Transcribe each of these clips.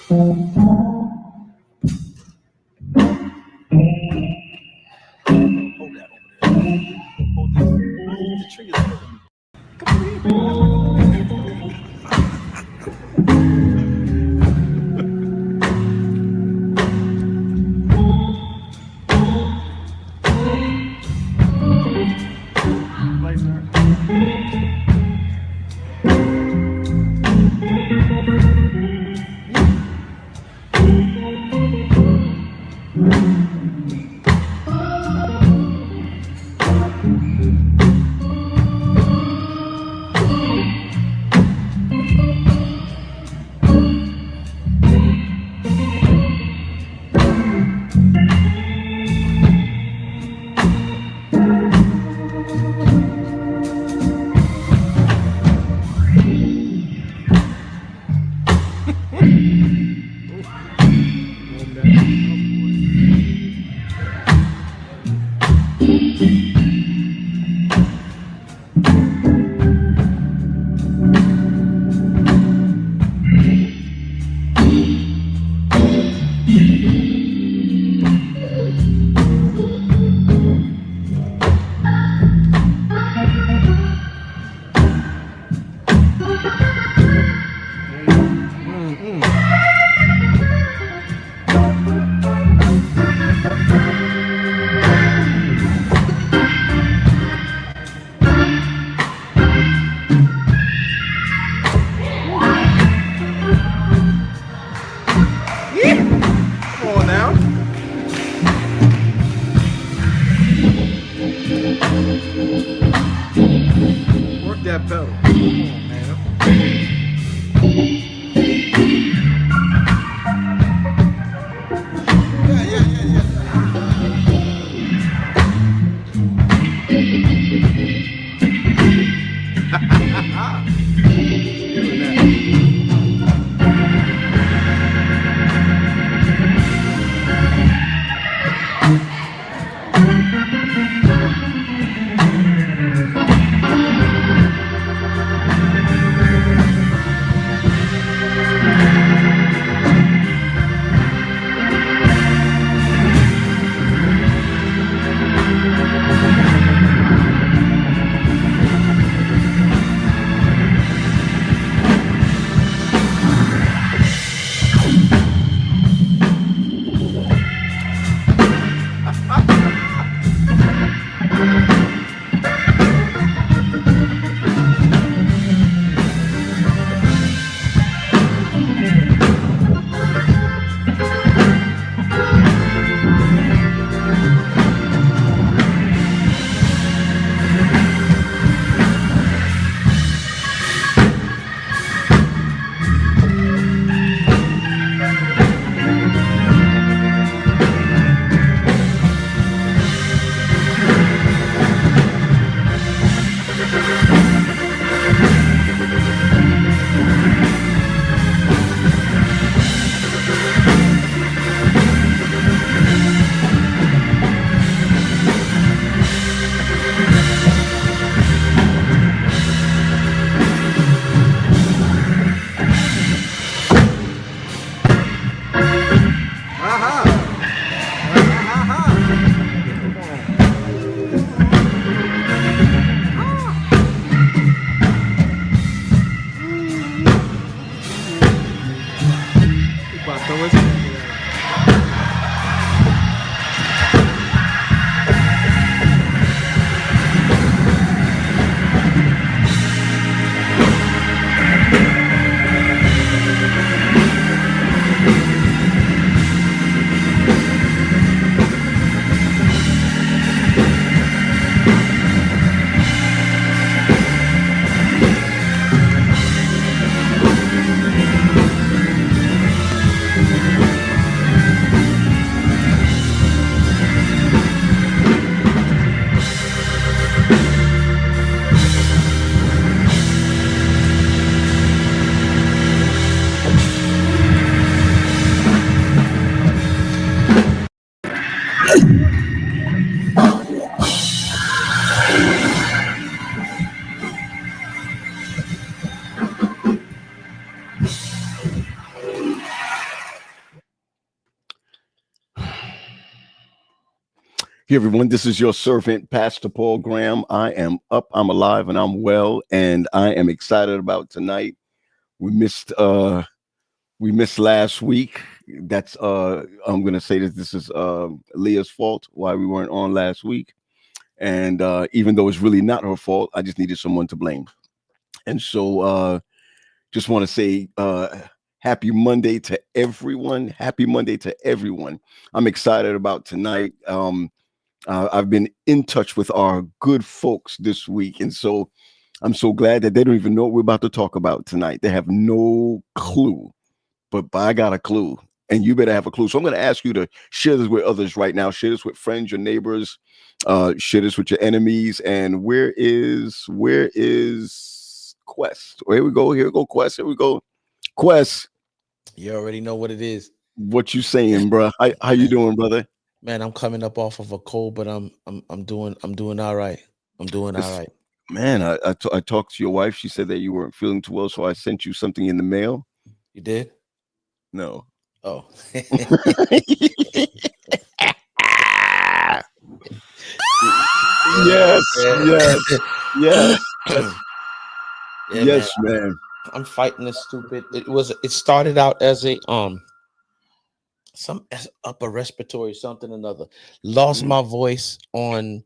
Hold that over there. Hold this. The trigger's hurting me. That pedal. Come on, man. Hey everyone, this is your servant, Pastor Paul Graham. I am up, I'm alive, and I'm well, and I am excited about tonight. We missed last week. That's I'm gonna say that this is Leah's fault why we weren't on last week. And even though it's really not her fault, I just needed someone to blame. And so just want to say happy Monday to everyone. Happy Monday to everyone. I'm excited about tonight. I've been in touch with our good folks this week, and so I'm so glad that they don't even know what we're about to talk about tonight. They have no clue, but I got a clue, and you better have a clue. So I'm going to ask you to share this with others right now. Share this with friends, your neighbors, share this with your enemies. And where is Quest? Oh, here we go. Here we go, Quest. Here we go, Quest. You already know what it is. What you saying, bro? How you doing, brother? Man, I'm coming up off of a cold, but I'm doing all right. I'm doing all It's, right. man, I talked to your wife. She said that you weren't feeling too well, so I sent you something in the mail. You did? No. Oh. Yes, Yeah. yes, yes, Yeah, man. yes, man. I'm fighting this stupid. It started out as a some upper respiratory something or another. Lost Mm, my voice on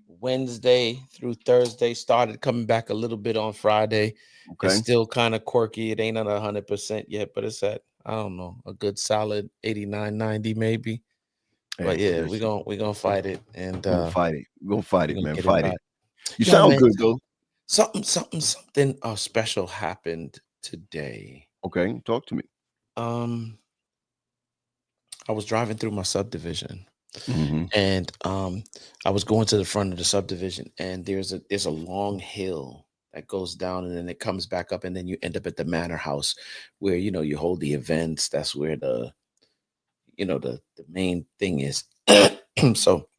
Wednesday through Thursday. Started coming back a little bit on Friday. It's okay, still kind of quirky. It ain't at 100% yet, but it's at, I don't know, a good solid 89, 90 maybe. But hey, yeah, we're listen, gonna we're gonna fight it, and we're gonna fight it. We're gonna fight we're it, gonna man. get it Fight it. right. You Yo, sound man, good though. something special happened today. Okay, talk to me. Um, I was driving through my subdivision, Hmm. and I was going to the front of the subdivision, and there's a long hill that goes down, and then it comes back up, and then you end up at the manor house, where you hold the events. That's where the main thing is. So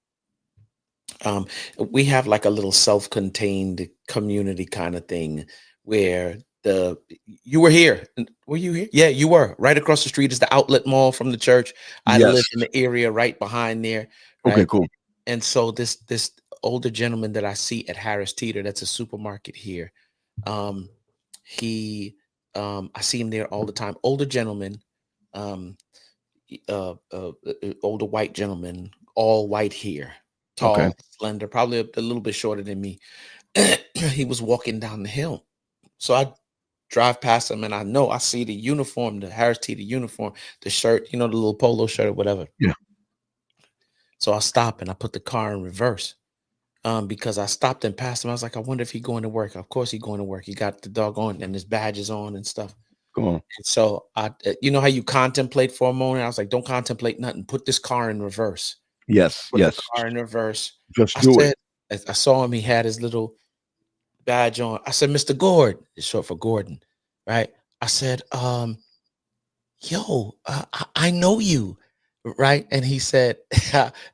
um, we have like a little self-contained community kind of thing where the you were here. Were you here? Yeah, you were. Right across the street is the outlet mall from the church. I Yes. live in the area right behind there, Okay. right? Cool. And so this older gentleman that I see at Harris Teeter, that's a supermarket here. Um, he I see him there all the time. Older gentleman, um, older white gentleman, all white hair, Okay. tall, slender, probably a little bit shorter than me. He was walking down the hill. So I drive past him, and I see the uniform, the Harris Teeter uniform, the shirt, the little polo shirt or whatever. Yeah. So I stop and I put the car in reverse. Because I stopped and passed him. I was like, I wonder if he going to work. Of course he going to work. He got the dog on and his badges on and stuff. Go on. And so you know how you contemplate for a moment? I was like, don't contemplate nothing. Put this car in reverse. Yes. Put the Yes. car in reverse. Just I do it. said, as I saw him, he had his little badge on. I said, Mr. Gord, it's short for Gordon, right? I said, yo, I know you, right? And he said,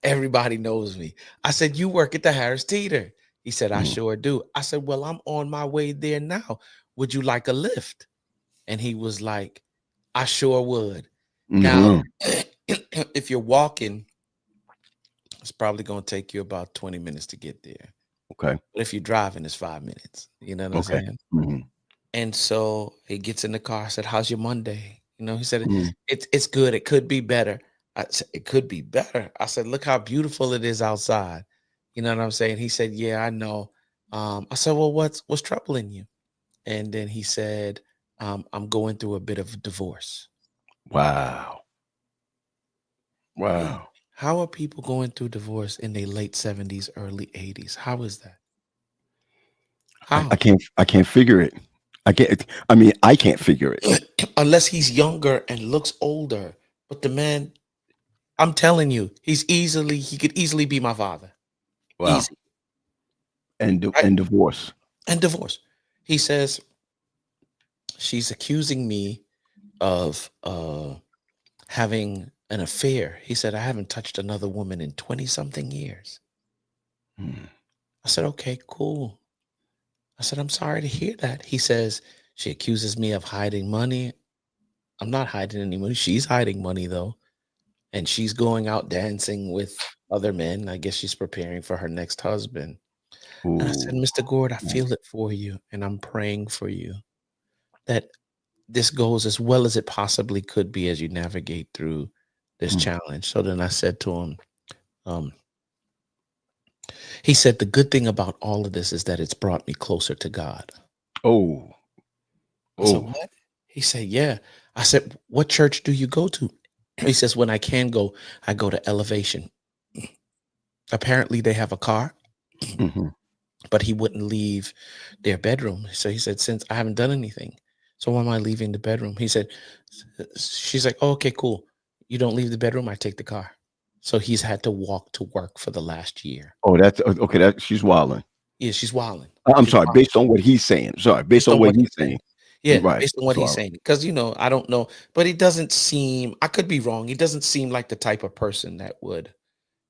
everybody knows me. I said, you work at the Harris Teeter. He said, I Mm-hmm. sure do. I said, well, I'm on my way there now. Would you like a lift? And he was like, I sure would. Now, Mm-hmm. if you're walking, it's probably going to take you about 20 minutes to get there. Okay. But if you're driving, it's 5 minutes. You know what I'm Okay. saying? Mm-hmm. And so he gets in the car. I said, how's your Monday? He said, Mm-hmm. it's good. It could be better. I said, it could be better. I said, look how beautiful it is outside. You know what I'm saying? He said, yeah, I know. I said, well, what's troubling you? And then he said, I'm going through a bit of a divorce. Wow. Hey, Wow. how are people going through divorce in their late 70s, early 80s? How is that? I How? can't figure it. I can't. I mean, I can't figure it. Unless he's younger and looks older. But the man, I'm telling you, he could easily be my father. Wow. Easy. Right? And divorce. And divorce. He says she's accusing me of having an affair. He said, I haven't touched another woman in 20 something years. Mm. I said, okay, cool. I said, I'm sorry to hear that. He says, she accuses me of hiding money. I'm not hiding any money. She's hiding money though. And she's going out dancing with other men. I guess she's preparing for her next husband. And I said, Ooh. Mr. Gord, I feel it for you, and I'm praying for you that this goes as well as it possibly could be as you navigate through this Mm. challenge. So then I said to him, he said, the good thing about all of this is that it's brought me closer to God. Oh. I said, Oh. what? He said, yeah. I said, what church do you go to? He says, when I can go, I go to Elevation. Apparently they have a car, Hmm. but he wouldn't leave their bedroom. So he said, since I haven't done anything, so why am I leaving the bedroom? He said, she's like, oh, okay, cool. You don't leave the bedroom, I take the car. So he's had to walk to work for the last year. Oh, that's okay. That she's wilding. Yeah, she's wilding. I'm She's sorry. wilding. Based on what he's saying. Sorry. Based Based on on what what he's he's saying. saying. Yeah, Right. based on what he's Sorry. saying. Because, I don't know, but he doesn't seem, I could be wrong. He doesn't seem like the type of person that would,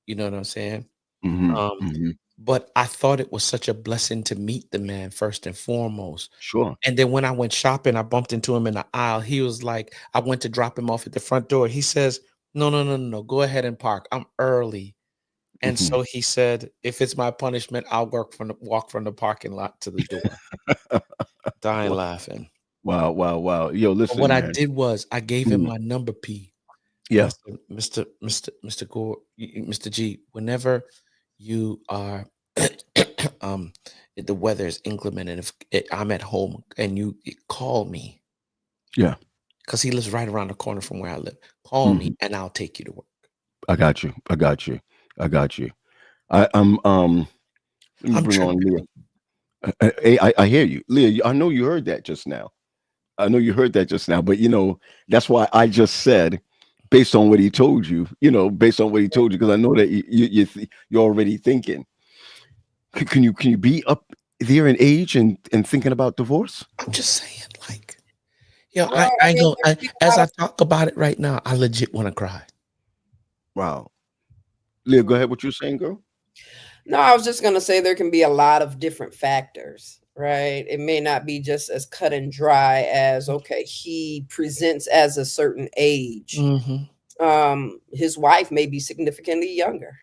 you know what I'm saying? Hmm. Um, Hmm. but I thought it was such a blessing to meet the man first and foremost. Sure. And then when I went shopping, I bumped into him in the aisle. He was like, I went to drop him off at the front door. He says, no, go ahead and park. I'm early. And Hmm. so he said, if it's my punishment, I'll walk from the parking lot to the door. Dying laughing. Wow. Wow. Wow. Yo, But what listen, I man. did was I gave him Mm. my number, P. And I Yeah. said, Mr. Gore, Mr. G, whenever you are if the weather is inclement and if I'm at home and you call me, Yeah. because he lives right around the corner from where I live, call me Mhm. and I'll take you to work. I got you. I got you. I got you. I'm let me I'm bring on tripping. Leah. I hear you. Leah, I know you heard that just now. I know you heard that just now, but that's why I just said based on what he told you, based on what he told you, because I know that you're already thinking. Can you be up there in age and thinking about divorce? I'm just saying, like, Well, I I mean, go, there's people as I out talk about it right now, I legit want to cry. Wow. Leah, go there. ahead. What you're saying, girl? No, I was just going to say there can be a lot of different factors, right? It may not be just as cut and dry as, okay, he presents as a certain age. His wife may be significantly younger,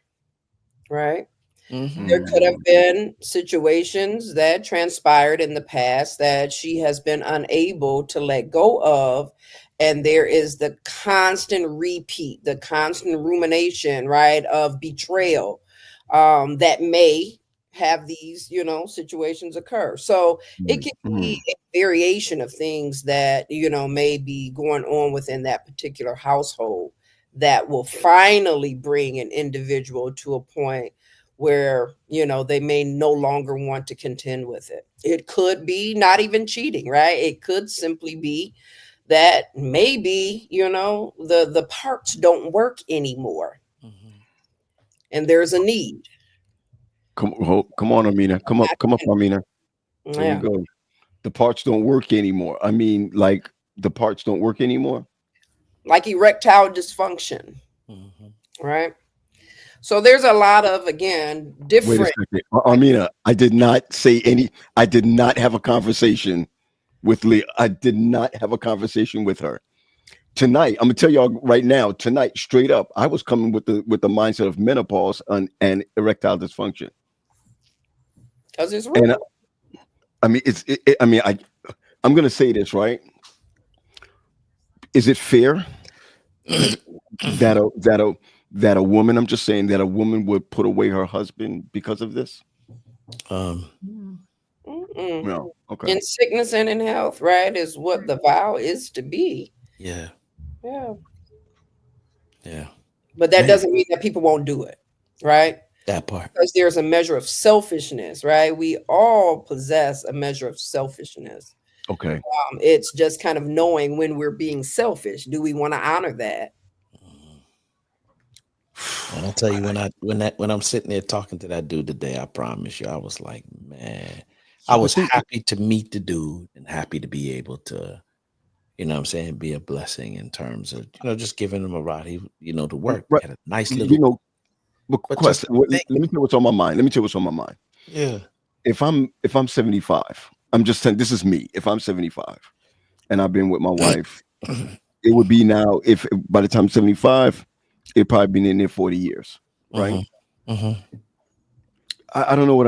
right? There could have Mm. been situations that transpired in the past that she has been unable to let go of. And there is the constant repeat, the constant rumination, right, of betrayal that may have these, situations occur. So it Mm. can Mm. be a variation of things that, may be going on within that particular household that will finally bring an individual to a point where they may no longer want to contend with it. It could be not even cheating, right? It could simply be that maybe the parts don't work anymore and there's a need. Come on, Amina. Come up, Amina. Here we Yeah, go. The parts don't work anymore. I mean, like the parts don't work anymore. like erectile dysfunction, right? So there's a lot of, again, Wait a different. second, Amina. I did not say any. I did not have a conversation with Leah. I did not have a conversation with her tonight. I'm gonna tell y'all right now. Tonight, straight up, I was coming with the mindset of menopause and erectile dysfunction. Because it's And real. I mean, I'm gonna say this right. Is it fair that a woman? I'm just saying that a woman would put away her husband because of this. Mm-mm. No. Okay. In sickness and in health, right, is what the vow is to be. Yeah. Yeah. Yeah. But that Man. doesn't mean that people won't do it, right? That part. Because there's a measure of selfishness, right? We all possess a measure of selfishness. Okay. It's just kind of knowing when we're being selfish. Do we want to honor that? And I'll tell you when I'm sitting there talking to that dude today, I promise you, I was like, man, I was happy to meet the dude and happy to be able to, what I'm saying, be a blessing in terms of, just giving him a ride. He, to work. Right. He had a nice little But but just question. Let me tell you what's on my mind. Yeah. If I'm 75, I'm just saying this is me. If I'm 75 and I've been with my wife, it would be now. If by the time 75, it'd probably been in there 40 years. right? Mhm. I don't know what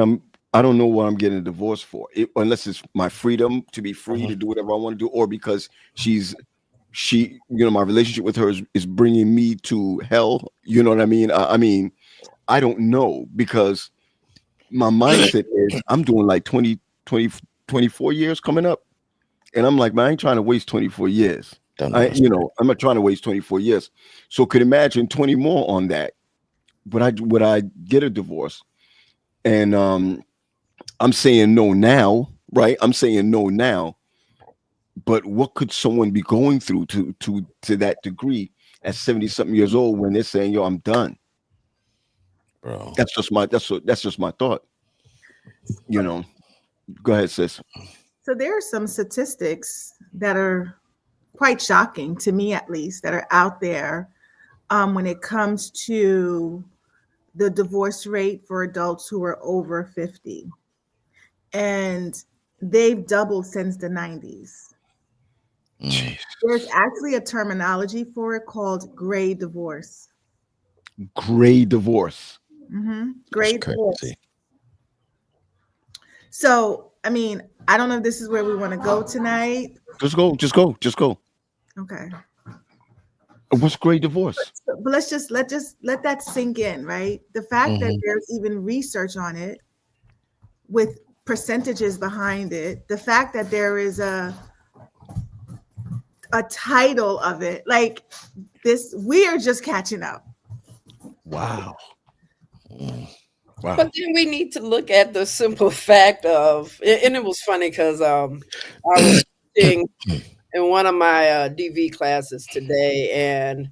I don't know what I'm getting a divorce for, unless it's my freedom to be free to do whatever I want to do, or because my relationship with her is bringing me to hell. You know what I mean? I mean, I don't know, because my mindset is I'm doing like 24 years coming up. And I'm like, man, I ain't trying to waste 24 years. Don't I'm know. not trying to waste 24 years. So could imagine 20 more on that. Would I get a divorce? And I'm saying no now, right? I'm saying no now. But what could someone be going through to that degree at 70 something years old when they're saying, yo, I'm done? Bro. That's just my thought. You know. Go ahead, sis. So there are some statistics that are quite shocking to me, at least, that are out there when it comes to the divorce rate for adults who are over 50. And they've doubled since the 90s. Mm. There's actually a terminology for it called gray divorce. Gray divorce. Gray divorce. So, I mean, I don't know if this is where we want to go tonight. Just go. Okay. What's gray divorce? But let that sink in, right? The fact that there's even research on it with percentages behind it, the fact that there is a title of it, like this, we are just catching up. Wow. But then we need to look at the simple fact of, and it was funny because I was teaching in one of my DV classes today, and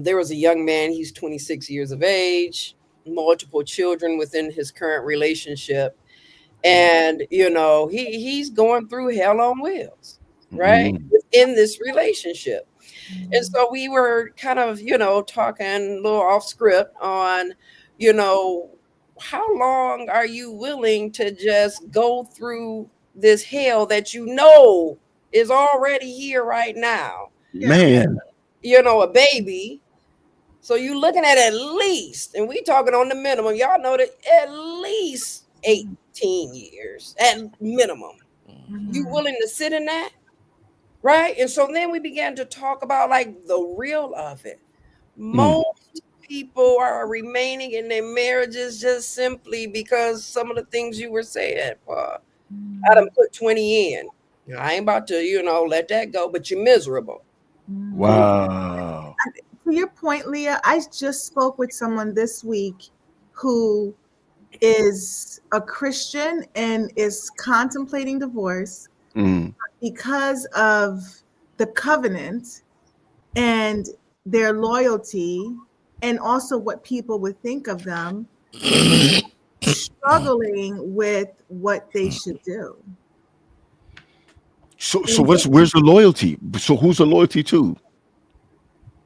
there was a young man. He's 26 years of age, multiple children within his current relationship, and he's going through hell on wheels, right, within this relationship. And so we were kind of talking a little off script on how long are you willing to just go through this hell that is already here right now? Man. A baby. So you looking at least, and we talking on the minimum, y'all know that at least 18 years at minimum. You willing to sit in that? Right? And so then we began to talk about like the real of it. Most people are remaining in their marriages just simply because some of the things you were saying. I done put 20 in. I ain't about to, let that go, but you're miserable. Wow. To your point, Leah, I just spoke with someone this week who is a Christian and is contemplating divorce because of the covenant and their loyalty, and also what people would think of them, struggling with what they should do. So where's the loyalty? So who's the loyalty to?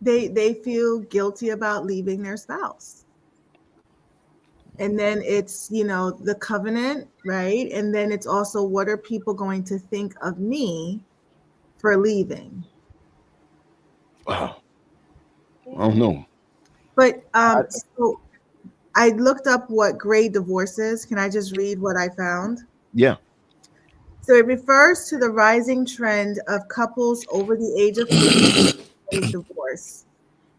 They feel guilty about leaving their spouse. And then it's, the covenant, right? And then it's also, what are people going to think of me for leaving? Wow. I don't know. But so I looked up what gray divorce is. Can I just read what I found? Yeah. So it refers to the rising trend of couples over the age of 50 getting divorce.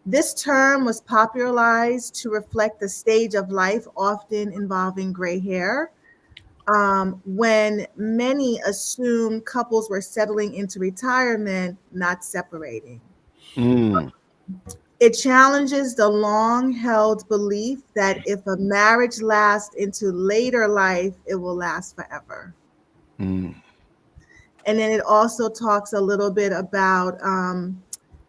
This term was popularized to reflect the stage of life often involving gray hair, when many assumed couples were settling into retirement, not separating. It challenges the long-held belief that if a marriage lasts into later life, it will last forever. And then it also talks a little bit about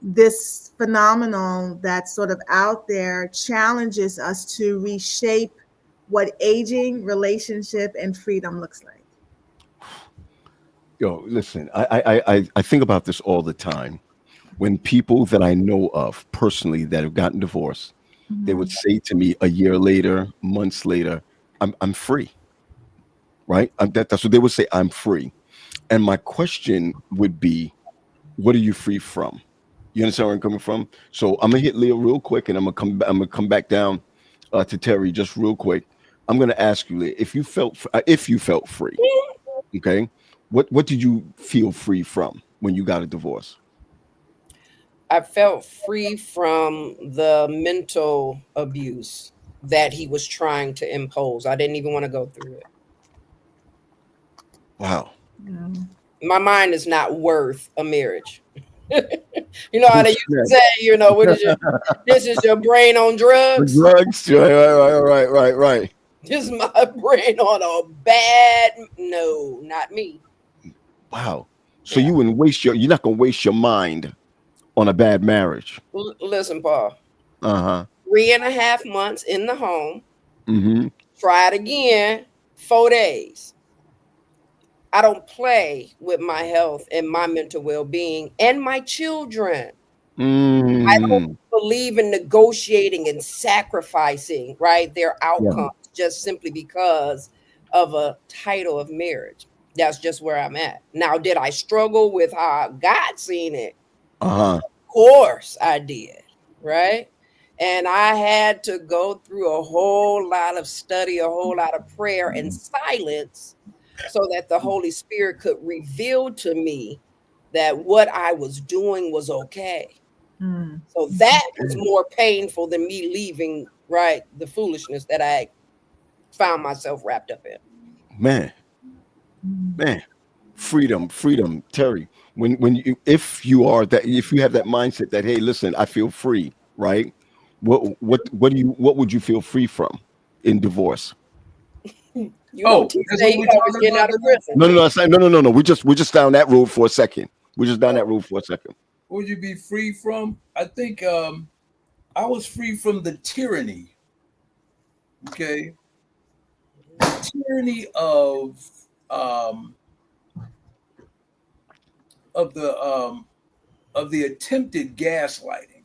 this phenomenon that's sort of out there, challenges us to reshape what aging, relationship, and freedom looks like. Yo, listen, I think about this all the time. When people that I know of personally that have gotten divorced, they would say to me a year later, months later, I'm free. Right? That's what they would say. I'm free. And my question would be, what are you free from? You understand where I'm coming from? So I'm gonna hit Leo real quick, and I'm gonna come back down. to Terry just real quick. I'm going to ask you if you felt free. Okay, what did you feel free from when you got a divorce? I felt free from the mental abuse that he was trying to impose. I didn't even want to go through it. Wow. Yeah. My mind is not worth a marriage. You know how they used to say, you know, this is your brain on drugs? Drugs, right. This is my brain on a bad, no, not me. Wow. So you wouldn't you're not going to waste your mind on a bad marriage. Listen, Paul. 3.5 months in the home. Mm-hmm. Try it again, 4 days. I don't play with my health and my mental well-being and my children. I don't believe in negotiating and sacrificing, right, their outcomes just simply because of a title of marriage. That's just where I'm at. Now, did I struggle with how God seen it? Of course I did, right? And I had to go through a whole lot of study, a whole lot of prayer and silence so that the Holy Spirit could reveal to me that what I was doing was okay. So that was more painful than me leaving, right, the foolishness that I found myself wrapped up in. Man, freedom, Terry. If you have that mindset that, hey, listen, I feel free, right? What would you feel free from in divorce? You know, say you always getting out of prison. No. We're just down that road for a second. What would you be free from? I think I was free from the tyranny. Okay. The tyranny of the attempted gaslighting.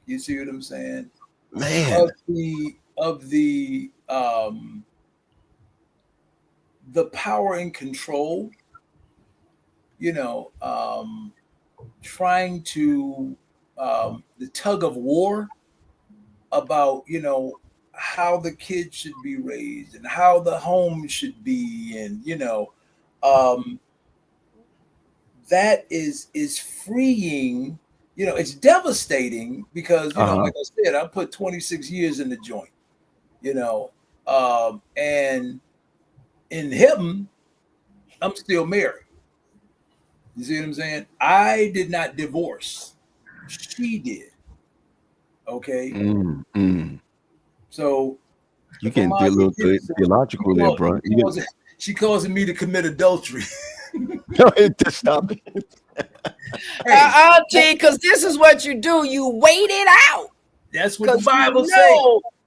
You see what I'm saying? Man. Of the power and control, you know, trying to the tug of war about, you know, how the kids should be raised and how the home should be, and you know, that is freeing. You know, it's devastating because, you know, like I said, I put 26 years in the joint, you know, and in heaven, I'm still married. You see what I'm saying? I did not divorce. She did. Okay. So you can be a little theological there, bro. She causing me to commit adultery. No, stop it. Because this is what you do. You wait it out. That's what the Bible says.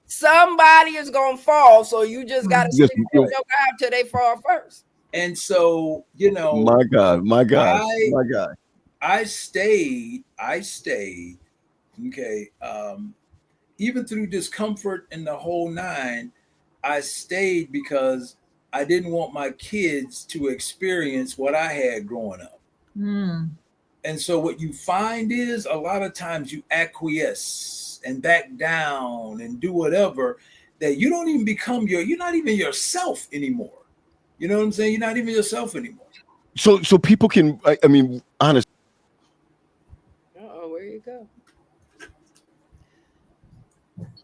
Somebody is gonna fall, so you just gotta stick with your God till they fall first. And so, you know, my God, I stayed. Okay. Even through discomfort and the whole nine, I stayed because I didn't want my kids to experience what I had growing up. And so what you find is a lot of times you acquiesce and back down and do whatever, that you don't even you're not even yourself anymore. You know what I'm saying? You're not even yourself anymore. So people can, I mean, honestly. Where you go?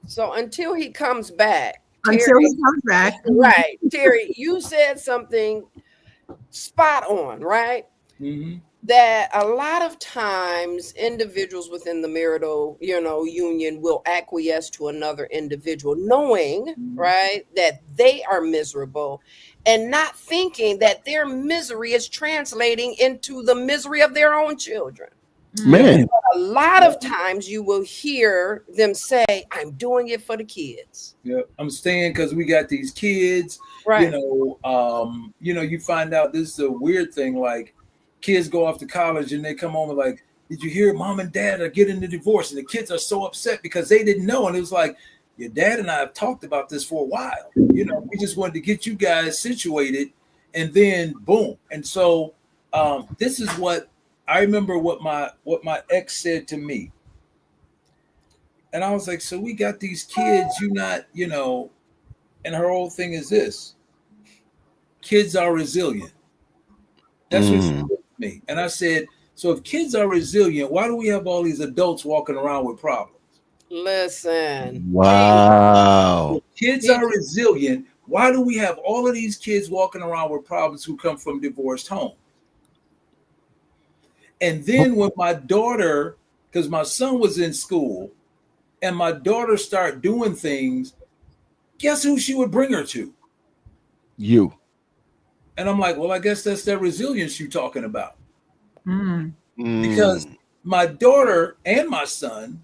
So until he comes back. Right. Terry, you said something spot on, right? That a lot of times individuals within the marital, you know, union will acquiesce to another individual, knowing, right, that they are miserable and not thinking that their misery is translating into the misery of their own children. Man, a lot of times you will hear them say, I'm doing it for the kids. Yeah, I'm staying because we got these kids. Right. You know, you find out this is a weird thing, like kids go off to college and they come home and like, did you hear mom and dad are getting a divorce? And the kids are so upset because they didn't know. And it was like, your dad and I have talked about this for a while. You know, we just wanted to get you guys situated, and then boom. And so this is what I remember what my ex said to me. And I was like, so we got these kids, you not, and her whole thing is this: kids are resilient. That's what she said to me. And I said, so if kids are resilient, why do we have all these adults walking around with problems? Listen. Wow. If kids are resilient, why do we have all of these kids walking around with problems who come from divorced homes? And then when my daughter, because my son was in school, and my daughter started doing things, guess who she would bring her to? You. And I'm like, well, I guess that's that resilience you're talking about. Mm. Because my daughter and my son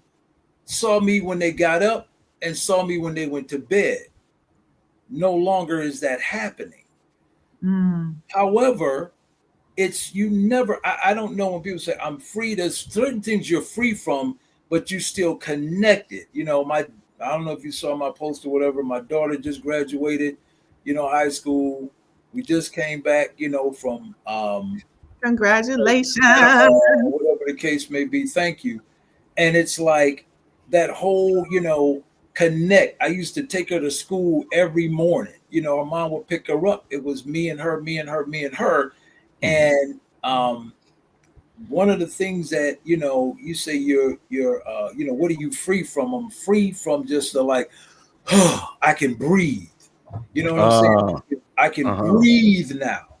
saw me when they got up and saw me when they went to bed. No longer is that happening. However, it's you never, I don't know when people say I'm free, there's certain things you're free from, but you still connected. I don't know if you saw my post or whatever. My daughter just graduated, high school. We just came back, from Congratulations. whatever the case may be. Thank you. And it's like that whole, connect. I used to take her to school every morning. Her mom would pick her up. It was me and her, me and her, me and her. And one of the things that you say you're what are you free from? I'm free from just the like, I can breathe. You know what I'm saying? I can breathe now.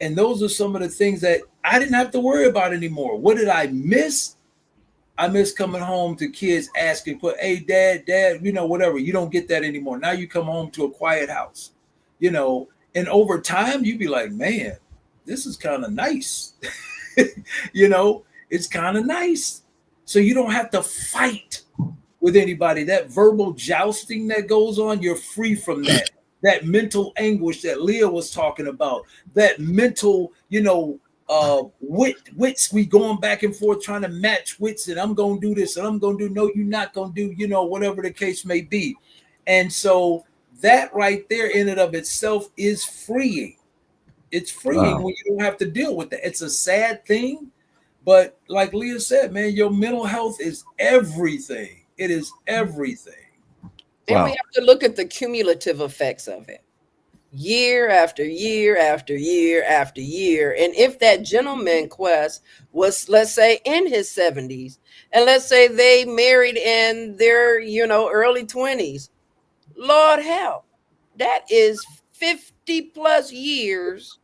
And those are some of the things that I didn't have to worry about anymore. What did I miss? I miss coming home to kids asking, "Hey, dad, whatever." You don't get that anymore. Now you come home to a quiet house, and over time you be like, man, this is kind of nice. It's kind of nice. So you don't have to fight with anybody. That verbal jousting that goes on, you're free from that. That mental anguish that Leah was talking about, that mental, wits, we going back and forth trying to match wits, and I'm going to do this and I'm going to do, no, you're not going to do, whatever the case may be. And so that right there in and of itself is freeing. It's freeing when you don't have to deal with that. It's a sad thing, but like Leah said, man, your mental health is everything. It is everything. And we have to look at the cumulative effects of it. Year after year after year after year. And if that gentleman Quest was, let's say, in his 70s, and let's say they married in their, early 20s, Lord help, that is 50 plus years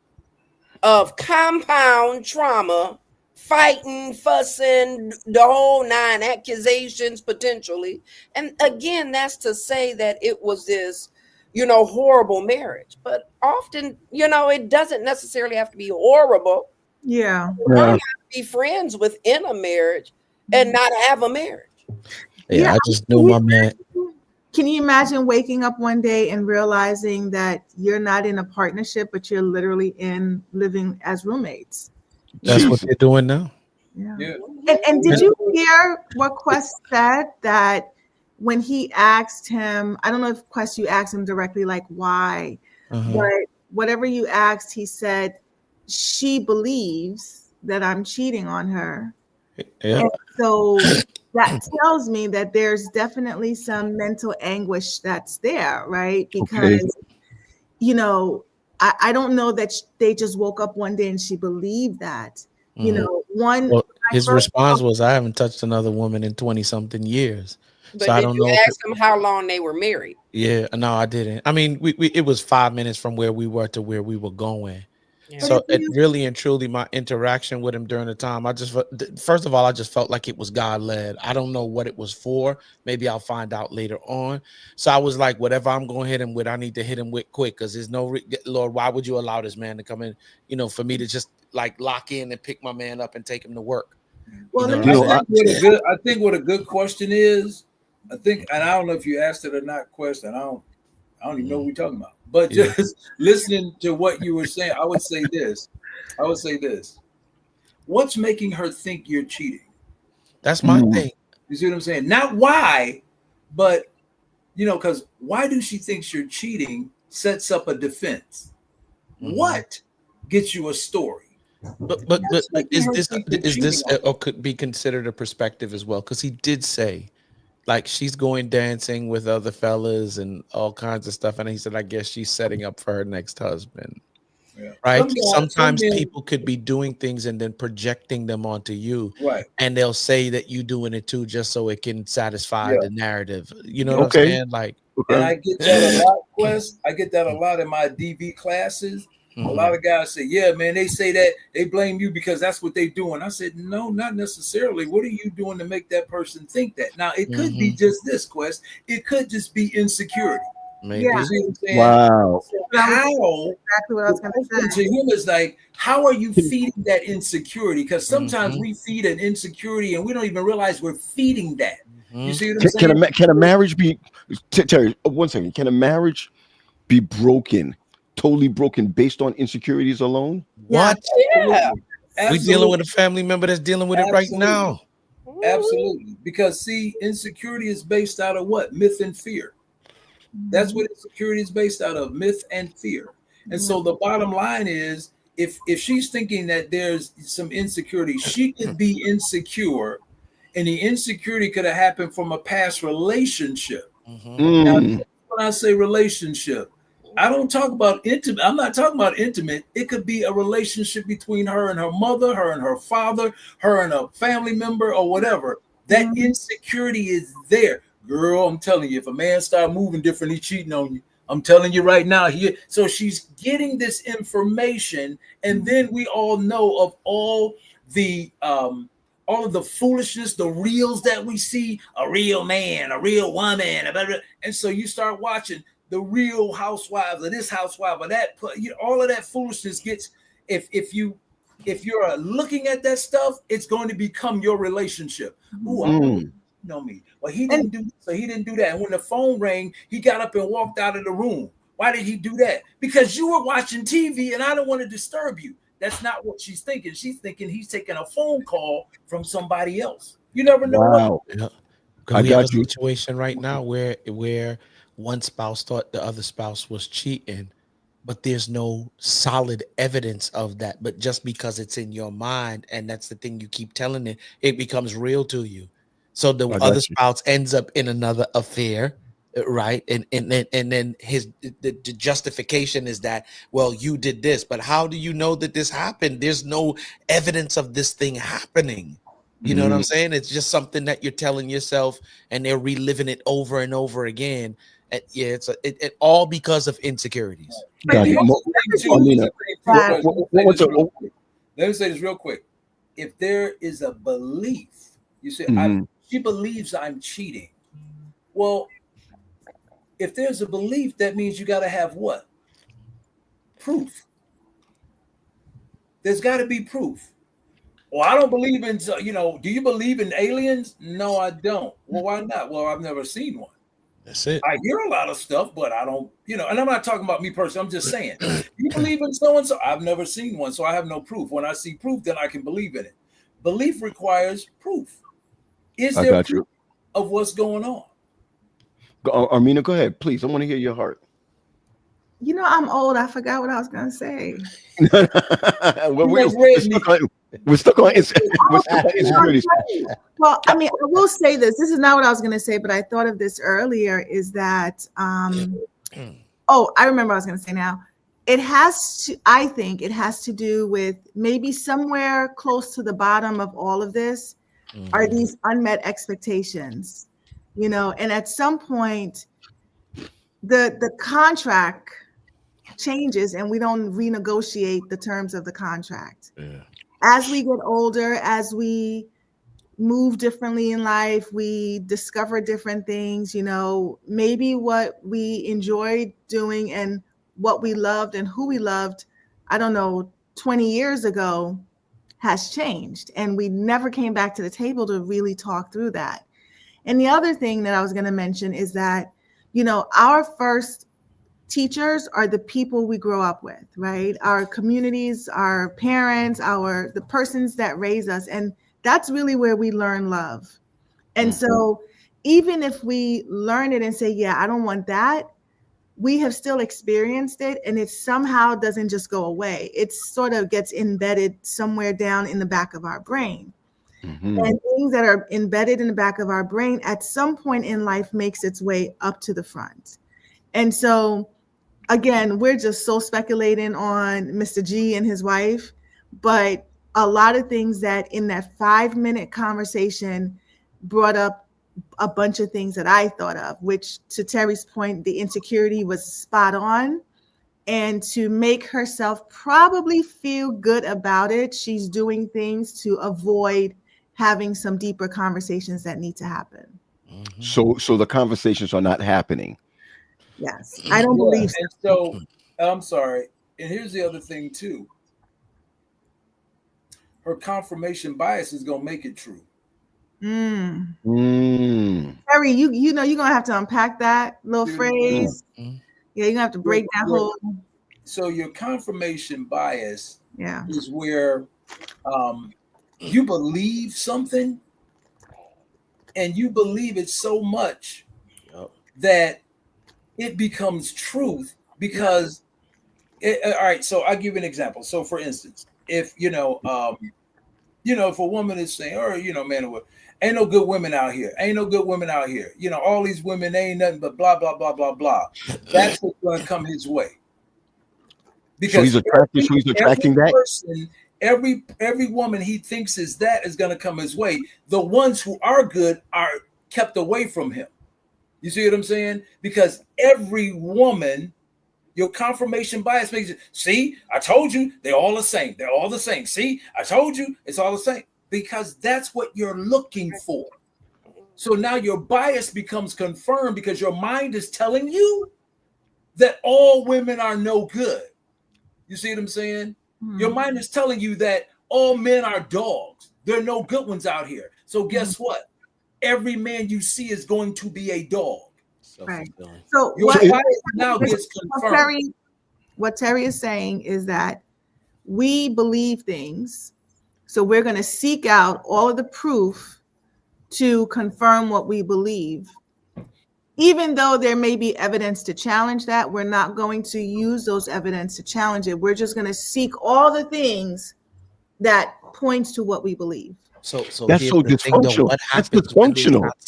of compound trauma, fighting, fussing, the whole nine, accusations potentially. And again, that's to say that it was this, horrible marriage. But often, it doesn't necessarily have to be horrible. Yeah. Learn how to be friends within a marriage and not have a marriage. Yeah, I just knew my man. Can you imagine waking up one day and realizing that you're not in a partnership, but you're literally living as roommates? That's what they're doing now. Yeah. And did you hear what Quest said, that when he asked him, I don't know if Quest, you asked him directly, like why, but whatever you asked, he said, she believes that I'm cheating on her. Yeah. And so that tells me that there's definitely some mental anguish that's there, right? Because, I don't know that they just woke up one day and she believed that. His response was, I haven't touched another woman in 20 something years. But so I don't know. Ask them how long they were married? Yeah, no, I didn't. I mean, it was 5 minutes from where we were to where we were going. Yeah. So it really and truly, my interaction with him during the time, first of all, I just felt like it was God led. I don't know what it was for. Maybe I'll find out later on. So I was like, whatever I'm going to hit him with, I need to hit him with quick, because there's no, Lord, why would you allow this man to come in, for me to just like lock in and pick my man up and take him to work? Well, I think what a good question is, and I don't know if you asked it or not, question. I don't even know what we're talking about. But just listening to what you were saying, I would say this. What's making her think you're cheating? That's my thing. You see what I'm saying? Not why, but, because why do she think you're cheating sets up a defense? What gets you a story? But making her think you're is cheating this on her. or could be considered a perspective as well? Because he did say, like, she's going dancing with other fellas and all kinds of stuff, and he said, I guess she's setting up for her next husband. Yeah. Right? Some Sometimes men, people could be doing things and then projecting them onto you, right? and they'll say that you doing it too, just so it can satisfy Yeah, the narrative. You know yeah. what I'm Okay. saying? Like, And Okay. I get that a lot, Quest. I get that a lot in my DV classes. A lot mhm, of guys say, "Yeah, man," they say that they blame you because that's what they doing. I said, "No, not necessarily. What are you doing to make that person think that?" Now, it could be mhm, just this, Quest. It could just be insecurity. You Yeah, maybe. see what I'm saying? Wow. So that was how exactly what I the was going to question say. to him is like, how are you feeding that insecurity? Because sometimes Mhm, we feed an insecurity and we don't even realize we're feeding that. You mhm. see what I'm saying? Can a marriage be Terry? 1 second. Can a marriage be broken, totally broken, based on insecurities alone? Yeah, What? Yeah. Absolutely. We dealing with Absolutely. a family member that's dealing with it right Absolutely. now. Mhm. Absolutely. Because see, insecurity is based out of what? Myth and fear. That's Mhm. what insecurity is based out of, myth and fear. And Yeah. so the bottom line is if she's thinking that there's some insecurity, she could be insecure, and the insecurity could have happened from a past relationship. Mhm, Now, Mm. when I say relationship, I don't talk about intimate. I'm not talking about intimate. It could be a relationship between her and her mother, her and her father, her and a family member, or whatever. That Mhm. insecurity is there. Girl, I'm telling you, if a man start moving different, he cheating on you. I'm telling you right now. So she's getting this information, and then we all know of the all of the foolishness, the reels that we see, a real man, a real woman, and so you start watching the real housewives of this housewife or that. All of that foolishness gets if you're looking at that stuff, it's going to become your relationship. Ooh, I wonder. Mm. Know me. Well, he And didn't do so. He didn't do that. And when the phone rang, he got up and walked out of the room. Why did he do that? Because you were watching TV, and I don't want to disturb you. That's not what she's thinking. She's thinking he's taking a phone call from somebody else. You never know what. Wow. yeah. 'Cause I we have a got you. situation right now where one spouse thought the other spouse was cheating, but there's no solid evidence of that. But just because it's in your mind and that's the thing you keep telling it, it becomes real to you. So the I other got you. spouse ends up in another affair, right? And then the justification is that, well, you did this, but how do you know that this happened? There's no evidence of this thing happening. You know what I'm Mm. saying? It's just something that you're telling yourself, and they're reliving it over and over again. And yeah, it all because of insecurities. but Got the you. Here's the thing other thing too. Here's Amina, the thing too. what, that Quest. what, Let me what, say what's this up? real quick. Let me say this real quick. If there is a belief, you say, Mhm. she believes I'm cheating. Well, if there's a belief, that means you got to have what? Proof. There's got to be proof. Well, I don't believe in, do you believe in aliens? No, I don't. Well, why not? Well, I've never seen one. That's it. I hear a lot of stuff, but I don't, and I'm not talking about me personally. I'm just saying, do you believe in so and so? I've never seen one, so I have no proof. When I see proof, then I can believe in it. Belief requires proof. Is I there got you. proof of what's going on? Armina, go ahead, please. I want to hear your heart. I'm old. I forgot what I was going to say. Well, You must read me. we're stuck on we're stuck on insecurities. Well, I mean, I will say this. This is not what I was going to say, but I thought of this earlier. Is that oh, I remember what I was going to say now. It has to. I think it has to do with maybe somewhere close to the bottom of all of this are these unmet expectations, and at some point the contract changes and we don't renegotiate the terms of the contract. Yeah. As we get older, as we move differently in life, we discover different things, maybe what we enjoyed doing and what we loved and who we loved, I don't know, 20 years ago has changed. And we never came back to the table to really talk through that. And the other thing that I was going to mention is that, our first teachers are the people we grow up with, right? Our communities, our parents, the persons that raise us. And that's really where we learn love. And so even if we learn it and say, yeah, I don't want that, we have still experienced it, and it somehow doesn't just go away. It sort of gets embedded somewhere down in the back of our brain. Mm-hmm. And things that are embedded in the back of our brain at some point in life makes its way up to the front. And so, again, we're just so speculating on Mr. G and his wife, but a lot of things that in that 5-minute conversation brought up a bunch of things that I thought of, which, to Terry's point, the insecurity was spot on. And to make herself probably feel good about it, she's doing things to avoid having some deeper conversations that need to happen. Mm-hmm. So the conversations are not happening. Yes, I don't believe so. And so, I'm sorry. And here's the other thing too. Her confirmation bias is gonna make it true. Mm. Mm. Terry, you know you're gonna have to unpack that little phrase. Mm-hmm. Yeah, you're gonna have to break that whole. So your confirmation bias Yeah. is where you believe something, and you believe it so much that it becomes truth because all right, so I'll give you an example. So for instance, if if a woman is saying, or man or woman, ain't no good women out here, all these women ain't nothing but blah blah blah blah blah, that's what's going to come his way. Because so he's attracting that person, every woman he thinks is going to come his way. The ones who are good are kept away from him. You see what I'm saying? Because every woman, your confirmation bias makes it. See, I told you they're all the same. They're all the same. See, I told you it's all the same, because that's what you're looking for. So now your bias becomes confirmed because your mind is telling you that all women are no good. You see what I'm saying? Mm-hmm. Your mind is telling you that all men are dogs. There are no good ones out here. So guess what? Every man you see is going to be a dog. Right. So your bias now gets confirmed. What Terry is saying is that we believe things, so we're going to seek out all of the proof to confirm what we believe. Even though there may be evidence to challenge that, we're not going to use those evidence to challenge it. We're just going to seek all the things that points to what we believe. So that's so dysfunctional. Though, what happens when there's not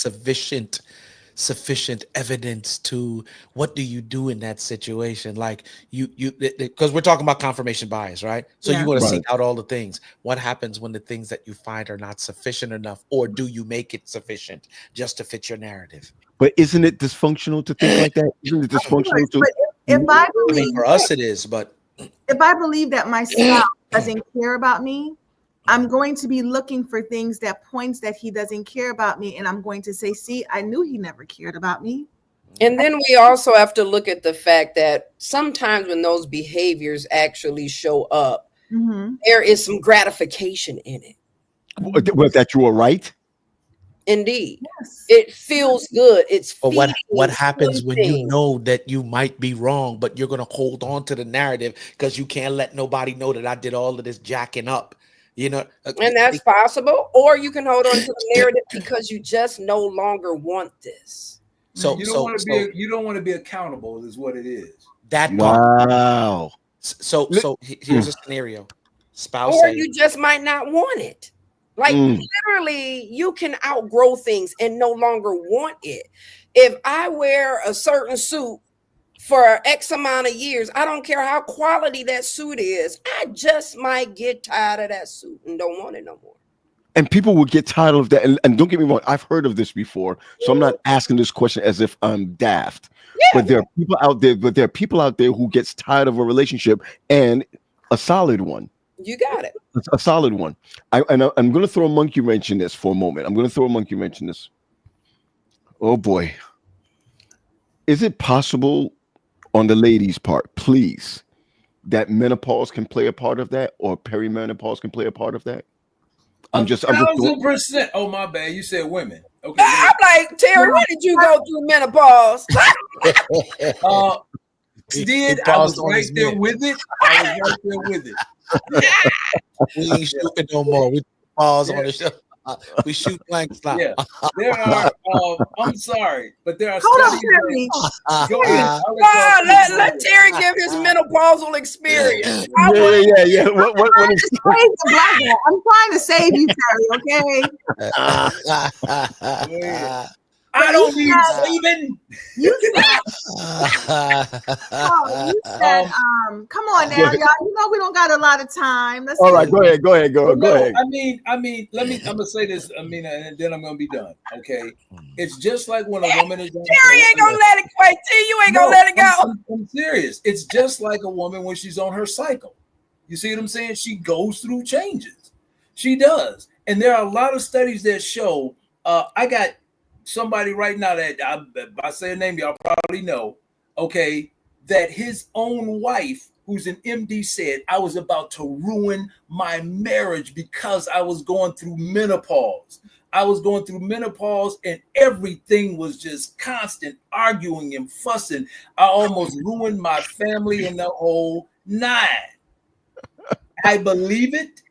sufficient evidence to what do you do in that situation? Like you because we're talking about confirmation bias, right? So you want to seek out all the things. What happens when the things that you find are not sufficient enough, or do you make it sufficient just to fit your narrative? But isn't it dysfunctional to think like that? Isn't it dysfunctional to? If I believe, for us it is, but if I believe that my spouse doesn't care about me, I'm going to be looking for things that points that he doesn't care about me. And I'm going to say, see, I knew he never cared about me. And then we also have to look at the fact that sometimes when those behaviors actually show up, there is some gratification in it. Was that you were right? Indeed. Yes. It feels good. It's but what happens when you know that you might be wrong, but you're going to hold on to the narrative because you can't let nobody know that I did all of this jacking up, and that's possible. Or you can hold on to the narrative because you just no longer want this. So you don't want to be accountable is what it is. That part. Wow. So here's a scenario. Spouse, or you just might not want it. Like literally, you can outgrow things and no longer want it. If I wear a certain suit for X amount of years, I don't care how quality that suit is. I just might get tired of that suit and don't want it no more. And people will get tired of that. And don't get me wrong, I've heard of this before. So I'm not asking this question as if I'm daft. But there are people out there who gets tired of a relationship, and a solid one. You got it. It's a solid one. I'm going to throw a monkey wrench in this for a moment. Oh boy. Is it possible on the ladies' part, please, that menopause can play a part of that, or perimenopause can play a part of that? I'm just 1,000%. Oh, my bad. You said women. Okay. I'm like, Terry, when did you go through menopause? I was right there with it. We ain't stupid no more. We pause on the show. We shoot blanks now. Yeah, there are. I'm sorry, but there are Hold on, studies. Terry. Go ahead. Let Terry give his menopausal experience. Yeah. What is I'm trying to save you, Terry. Okay. I don't need saving. You said, come on now, y'all. You know we don't got a lot of time. Let's all right, go ahead. Go ahead. I mean, I'm gonna say this, Amina, and then I'm gonna be done. Okay. It's just like when a woman is Terry ain't gonna let it wait. You ain't gonna let it go. I'm serious. It's just like a woman when she's on her cycle. You see what I'm saying? She goes through changes. She does. And there are a lot of studies that show, I got somebody right now that if I say a name, y'all probably know, okay, that his own wife, who's an MD, said, I was about to ruin my marriage because I was going through menopause. I was going through menopause and everything was just constant arguing and fussing. I almost ruined my family and the whole nine. I believe it.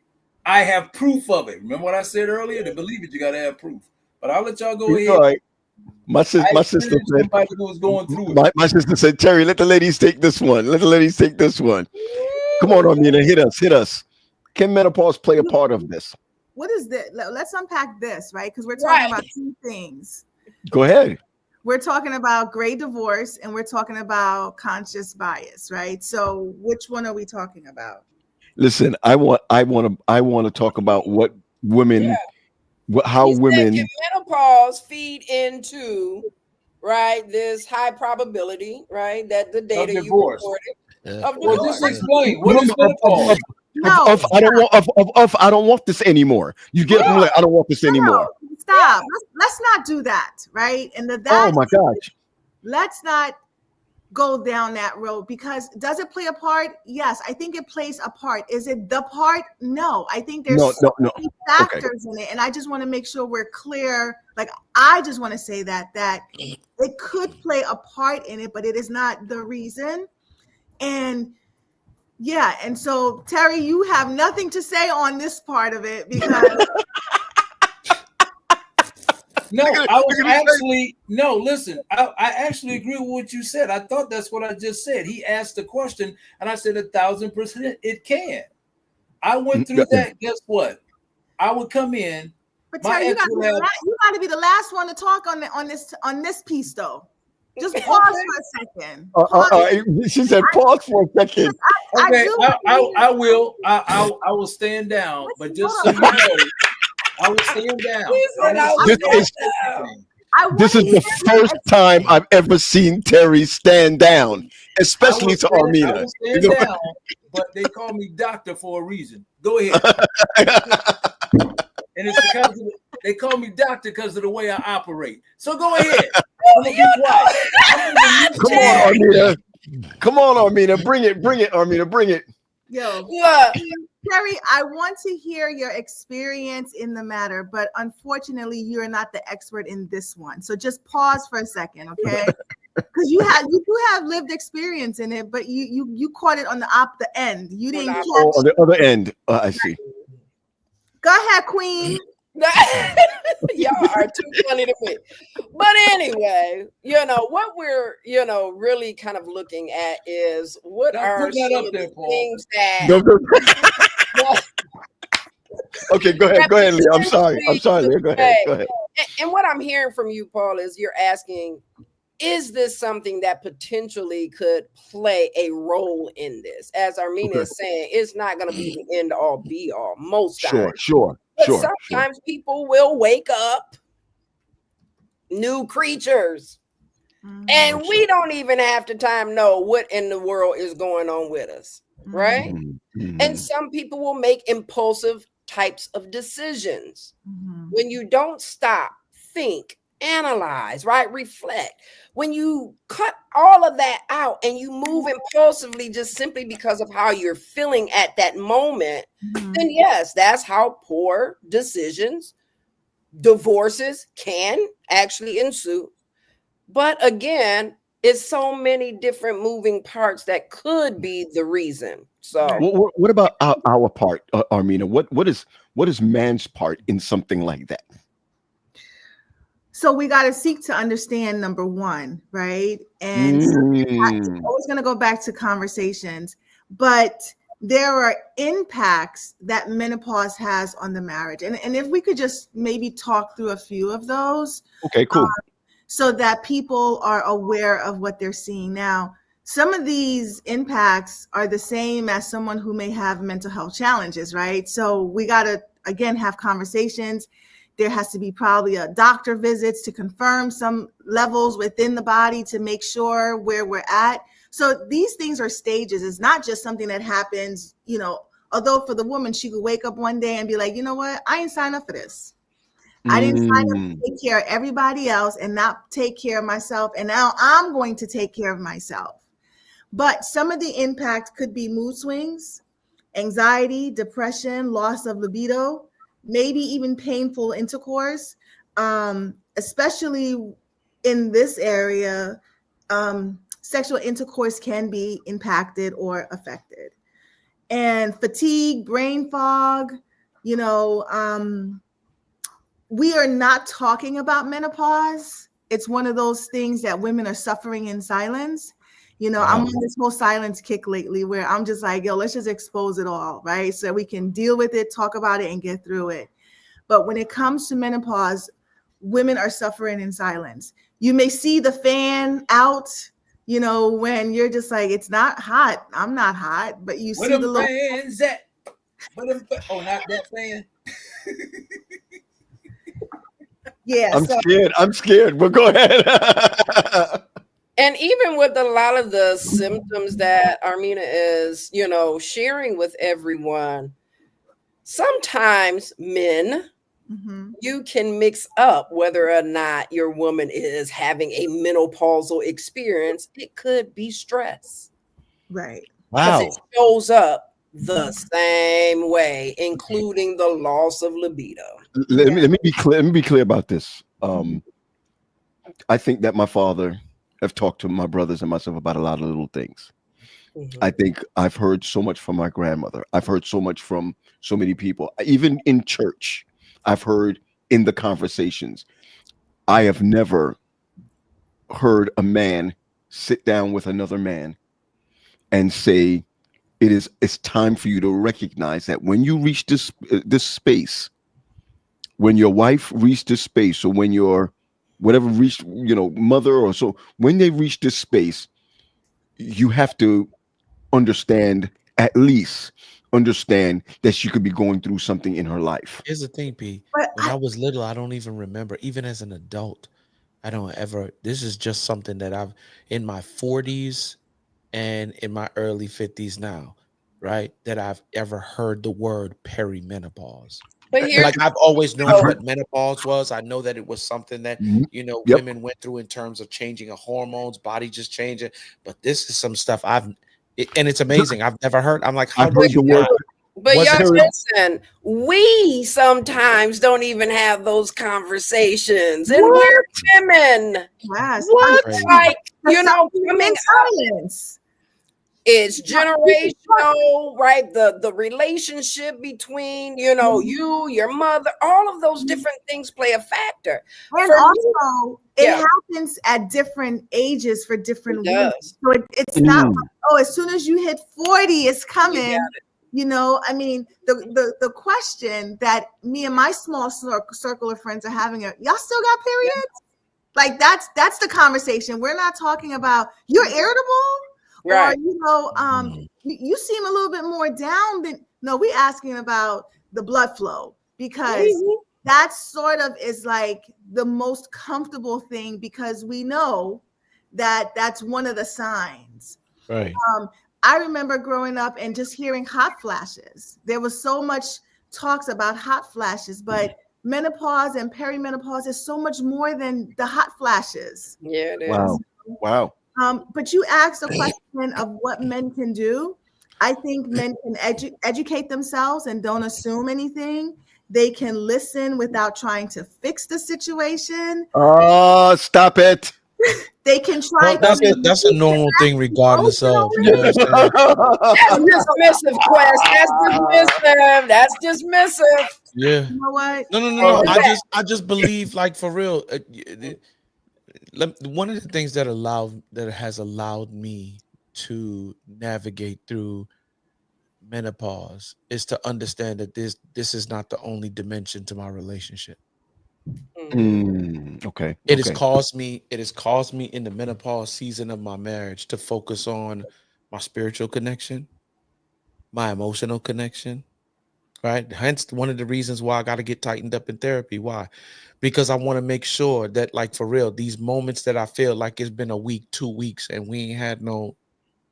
I have proof of it. Remember what I said earlier? To believe it, you got to have proof. But I'll let y'all go ahead. All right. My sister said, somebody who was going through it. My sister said, Terry, let the ladies take this one. Come on, Armina, hit us. Can menopause play a part of this? What is this? Let's unpack this, right? Because we're talking about two things. Go ahead. We're talking about gray divorce and we're talking about conscious bias, right? So which one are we talking about? Listen, I want to talk about what women, how women can menopause feed into, right, this high probability, right, that the data you reported of divorce. Well, just explain what is menopause. I don't want this anymore. You get like, I don't want this anymore. Stop. Let's not do that, right? And oh my gosh. Let's not go down that road, because does it play a part? Yes, I think it plays a part. Is it the part? No, I think there's so many factors in it, and I just want to make sure we're clear. Like, I just want to say that it could play a part in it, but it is not the reason. And and so Terry, you have nothing to say on this part of it because listen, I actually agree with what you said. I thought that's what I just said. He asked the question and I said 1,000% it can. I went through that. Guess what? I would come in. But Terry, you got to be the last one to talk on this piece though. Just pause for a second. She said pause for a second. Okay, I will. I will stand down, but just so you know, I will stand down. This is the first time I've ever seen Terry stand down, especially to Armina. I will stand down, but they call me doctor for a reason. Go ahead. And it's because they call me doctor because of the way I operate. So go ahead. Come on, Armina. Bring it, Armina. Bring it. Yo, Terry, I want to hear your experience in the matter, but unfortunately, you're not the expert in this one. So just pause for a second, okay? Because you do have lived experience in it, but you caught it on the end. You didn't catch on the other end. I see. Go ahead, Queen. Y'all are too funny to me. But anyway, what we're really kind of looking at is what are some of the things that Okay, go ahead, Lee. I'm sorry, Lee. Go ahead. And what I'm hearing from you, Paul, is you're asking, is this something that potentially could play a role in this? As Armina is saying, it's not going to be the end all be all most times. Sure. But sometimes people will wake up new creatures. And we don't even have to know what in the world is going on with us, right? And some people will make impulsive types of decisions. When you don't stop, think, analyze, right? Reflect. When you cut all of that out and you move impulsively just simply because of how you're feeling at that moment, then yes, that's how poor decisions, divorces can actually ensue. But again, it's so many different moving parts that could be the reason. So what about our part, Armina? What what is man's part in something like that? So we got to seek to understand, number one, right? And so it's always going to go back to conversations, but there are impacts that menopause has on the marriage. And if we could just maybe talk through a few of those. Okay, cool. So that people are aware of what they're seeing now. Some of these impacts are the same as someone who may have mental health challenges, right? So we got to, again, have conversations. There has to be probably a doctor visits to confirm some levels within the body to make sure where we're at. So these things are stages. It's not just something that happens, although for the woman, she could wake up one day and be like, you know what? I ain't signed up for this. I didn't sign up to take care of everybody else and not take care of myself. And now I'm going to take care of myself. But some of the impact could be mood swings, anxiety, depression, loss of libido, maybe even painful intercourse, especially in this area. Sexual intercourse can be impacted or affected. And fatigue, brain fog, we are not talking about menopause. It's one of those things that women are suffering in silence. Wow. I'm on this whole silence kick lately where I'm just like, yo, let's just expose it all, right? So we can deal with it, talk about it, and get through it. But when it comes to menopause, women are suffering in silence. You may see the fan out, when you're just like, it's not hot. I'm not hot, but you see the little fans at? Oh, not that fan. Yeah, I'm scared, but go ahead. And even with a lot of the symptoms that Armina is, sharing with everyone, sometimes men, you can mix up whether or not your woman is having a menopausal experience. It could be stress. Right. Wow. Because it shows up the same way, including the loss of libido. Let me be clear. Let me be clear about this. I think that my father have talked to my brothers and myself about a lot of little things. I think I've heard so much from my grandmother. I've heard so much from so many people. Even in church, I've heard in the conversations. I have never heard a man sit down with another man and say, it's time for you to recognize that when you reach this space, when your wife reached this space, or when your whatever reached, mother or so, when they reach this space, you have to at least understand that she could be going through something in her life. Here's the thing, P. When I was little, I don't even remember. Even as an adult, I don't ever. This is just something that I've in my 40s and in my early 50s now, right? That I've ever heard the word perimenopause. But like I've always known what menopause was. I know that it was something that women went through in terms of changing of hormones, body just changing. But this is some stuff and it's amazing. I've never heard. I'm like, how did you word? But y'all listen, we sometimes don't even have those conversations, and we're women. Yes. What? Like, coming silence. It's generational, right? The relationship between, you, your mother, all of those different things play a factor. And also, it happens at different ages for different women. So it's not like, as soon as you hit 40, it's coming. I mean, the question that me and my small circle of friends are having, y'all still got periods? Like that's the conversation. We're not talking about you're irritable. Right. Or, you seem a little bit more down than, we asking about the blood flow, because that sort of is like the most comfortable thing, because we know that that's one of the signs. Right. I remember growing up and just hearing hot flashes. There was so much talks about hot flashes, but menopause and perimenopause is so much more than the hot flashes. Yeah, it is. Wow. But you asked a question of what men can do. I think men can educate themselves and don't assume anything. They can listen without trying to fix the situation. Oh, stop it. They can try. Well, that's a normal thing, regardless of. You know what I'm saying? That's dismissive, Quest. That's dismissive. Yeah. You know what? No. I just believe, like, for real. One of the things that has allowed me to navigate through menopause is to understand that this is not the only dimension to my relationship. Okay. It has caused me in the menopause season of my marriage to focus on my spiritual connection, my emotional connection, right? Hence one of the reasons why I got to get tightened up in therapy. Why? Because I want to make sure that, like, for real, these moments that I feel like it's been a week, 2 weeks, and we ain't had no,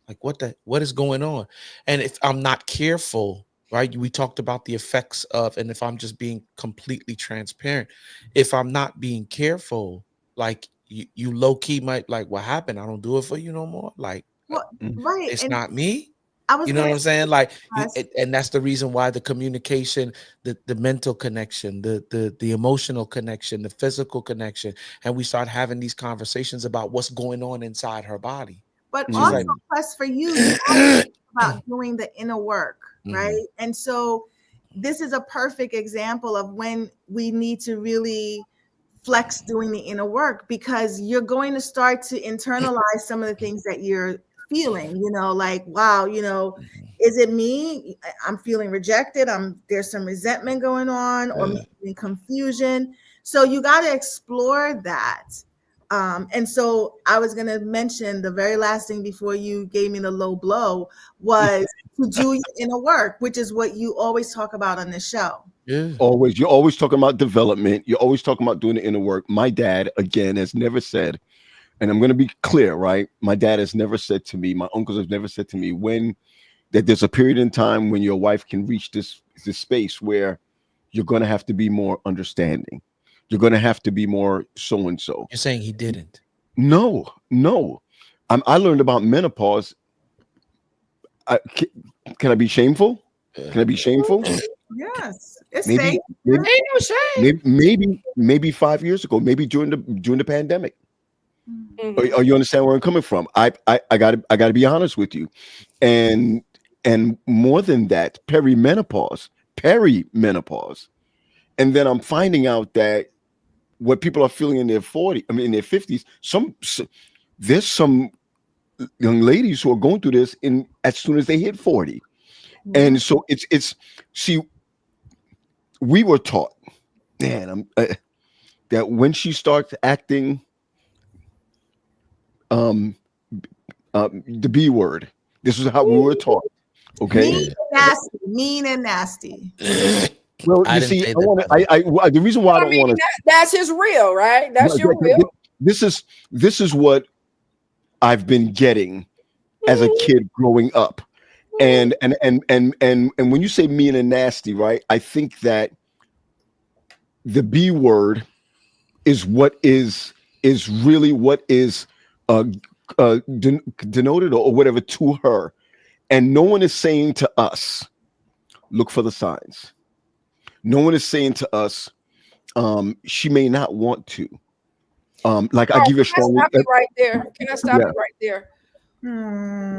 like, what is going on? And if I'm not careful, right? We talked about the effects of, and if I'm just being completely transparent, if I'm not being careful, like, you low key might, like, what happened? I don't do it for you no more. Like, Well, right. it's And not me. I was You know what I'm saying? Like, Yes. and that's the reason why the communication, the mental connection, the emotional connection, the physical connection, and we start having these conversations about what's going on inside her body. But She's also, like, plus for you also think about doing the inner work, right? Mhm. And so this is a perfect example of when we need to really flex doing the inner work, because you're going to start to internalize some of the things that you're feeling, like, wow, is it me? I'm feeling rejected. There's some resentment going on, or maybe confusion. So you got to explore that. And so I was going to mention the very last thing before you gave me the low blow was to do your inner work, which is what you always talk about on this show. Yeah. You're always talking about development. You're always talking about doing the inner work. My dad, again, has never said, and I'm going to be clear, right? My dad has never said to me, my uncles have never said to me that there's a period in time when your wife can reach this space where you're going to have to be more understanding. You're going to have to be more so-and-so. You're saying he didn't? No. I learned about menopause. Can I be shameful? Can I be shameful? Yes, it's Maybe, safe. maybe, Ain't no shame. maybe 5 years ago, maybe during the pandemic. Mhm. Or you understand where I'm coming from? I gotta be honest with you, and more than that, perimenopause, and then I'm finding out that what people are feeling in their 40s, I mean in their 50s, there's some young ladies who are going through this as soon as they hit 40, and so it's see, we were taught, man, that when she starts acting, the B word. This is how we were taught. Okay. Mean and nasty. Well, I you didn't see, say I that, want by the way. to. The reason why I don't want to. That's his real, right? That's your real. This is what I've been getting as a kid growing up, and when you say mean and nasty, right? I think that the B word is what is really what is denoted or whatever to her, and no one is saying to us, look for the signs. No one is saying to us, she may not want to. Like, I give you a strong. Can I stop you right there? Can I stop Yeah. you right there?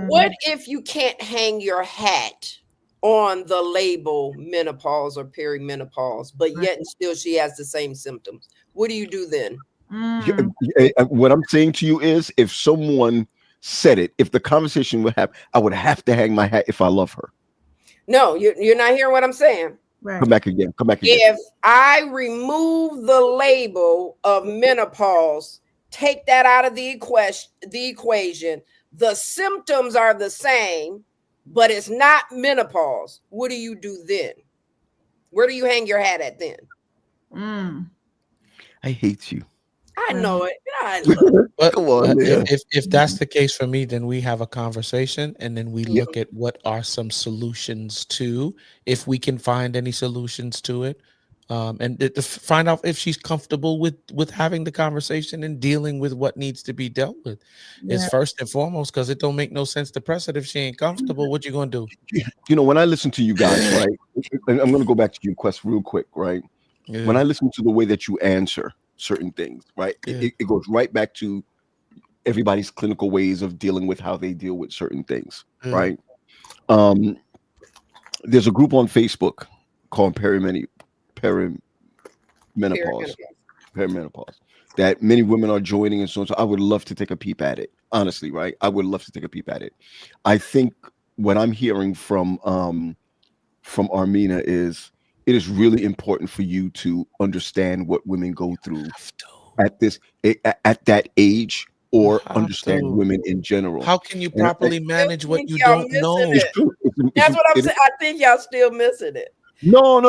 What if you can't hang your hat on the label menopause or perimenopause, but yet and still she has the same symptoms? What do you do then? What I'm saying to you is, if someone said it, if the conversation would happen, I would have to hang my hat if I love her. No, you're not hearing what I'm saying. Right. Come back again. If I remove the label of menopause, take that out of the equation, the symptoms are the same, but it's not menopause. What do you do then? Where do you hang your hat at then? I hate you. I know it. But Come on, Leah. if that's the case for me, then we have a conversation, and then we look at what are some solutions to, if we can find any solutions to it, and to find out if she's comfortable with having the conversation and dealing with what needs to be dealt with. Is first and foremost, because it don't make no sense to press it if she ain't comfortable. What you gonna do? You know, when I listen to you guys, right? And I'm going to go back to you, Quest, real quick, right? Yeah. When I listen to the way that you answer certain things, right? Yeah. It goes right back to everybody's clinical ways of dealing with how they deal with certain things, Mm. right? There's a group on Facebook called perimenopause perimenopause that many women are joining and so on. So I would love to take a peep at it, honestly, right? I would love to take a peep at it. I think what I'm hearing from Armina is it is really important for you to understand what women go through at that age, or understand women in general. How can you And properly manage what you y'all don't know? it's true. That's what I'm saying. I think y'all still missing it. No.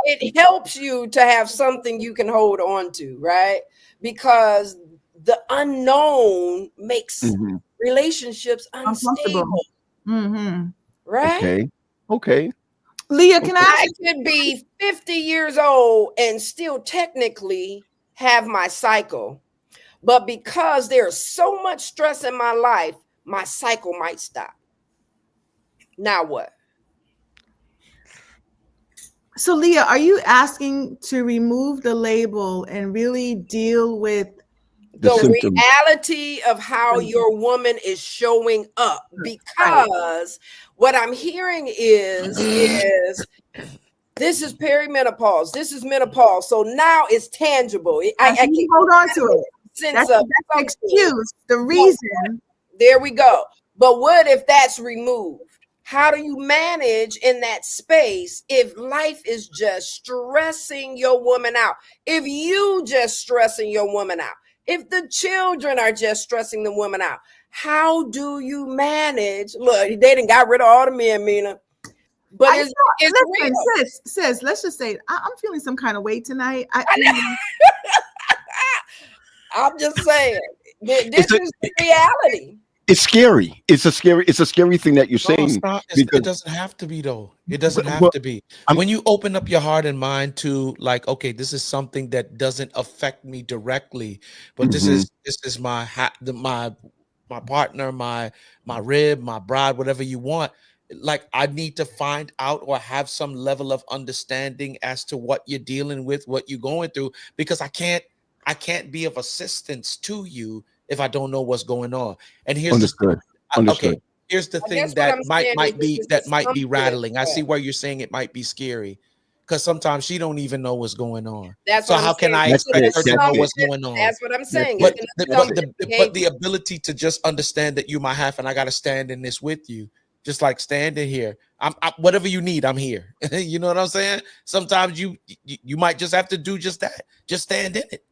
It helps you to have something you can hold on to, right? Because the unknown makes relationships unstable. Mm-hmm. Right? Okay. Leah, can I could be 50 years old and still technically have my cycle. But because there's so much stress in my life, my cycle might stop. Now what? So, Leah, are you asking to remove the label and really deal with the reality of how your woman is showing up? Because what I'm hearing is this is perimenopause. This is menopause. So now it's tangible. I can hold on to it. Sense that's of the excuse, the reason. There we go. But what if that's removed? How do you manage in that space if life is just stressing your woman out? If you just stressing your woman out? If the children are just stressing the woman out? How do you manage? Look, they done got rid of all the men, Mina. But it's listen, sis, let's just say I'm feeling some kind of way tonight. I'm just saying, this is the reality. It's scary. It's a scary thing that you're saying. It doesn't have to be, though. It doesn't have to be. When you open up your heart and mind to, like, okay, this is something that doesn't affect me directly, but this is my partner, my rib, my bride, whatever you want. Like, I need to find out or have some level of understanding as to what you're dealing with, what you're going through, because I can't be of assistance to you if I don't know what's going on. And here's Understood. Okay, here's the thing that might be rattling. I see where you're saying it might be scary, because sometimes she don't even know what's going on. That's so how can I expect her to know what's going on? That's what I'm saying. But the ability to just understand that you're my half and I got to stand in this with you, just like standing here. I'm whatever you need, I'm here. You know what I'm saying? Sometimes you might just have to do just that. Just stand in it.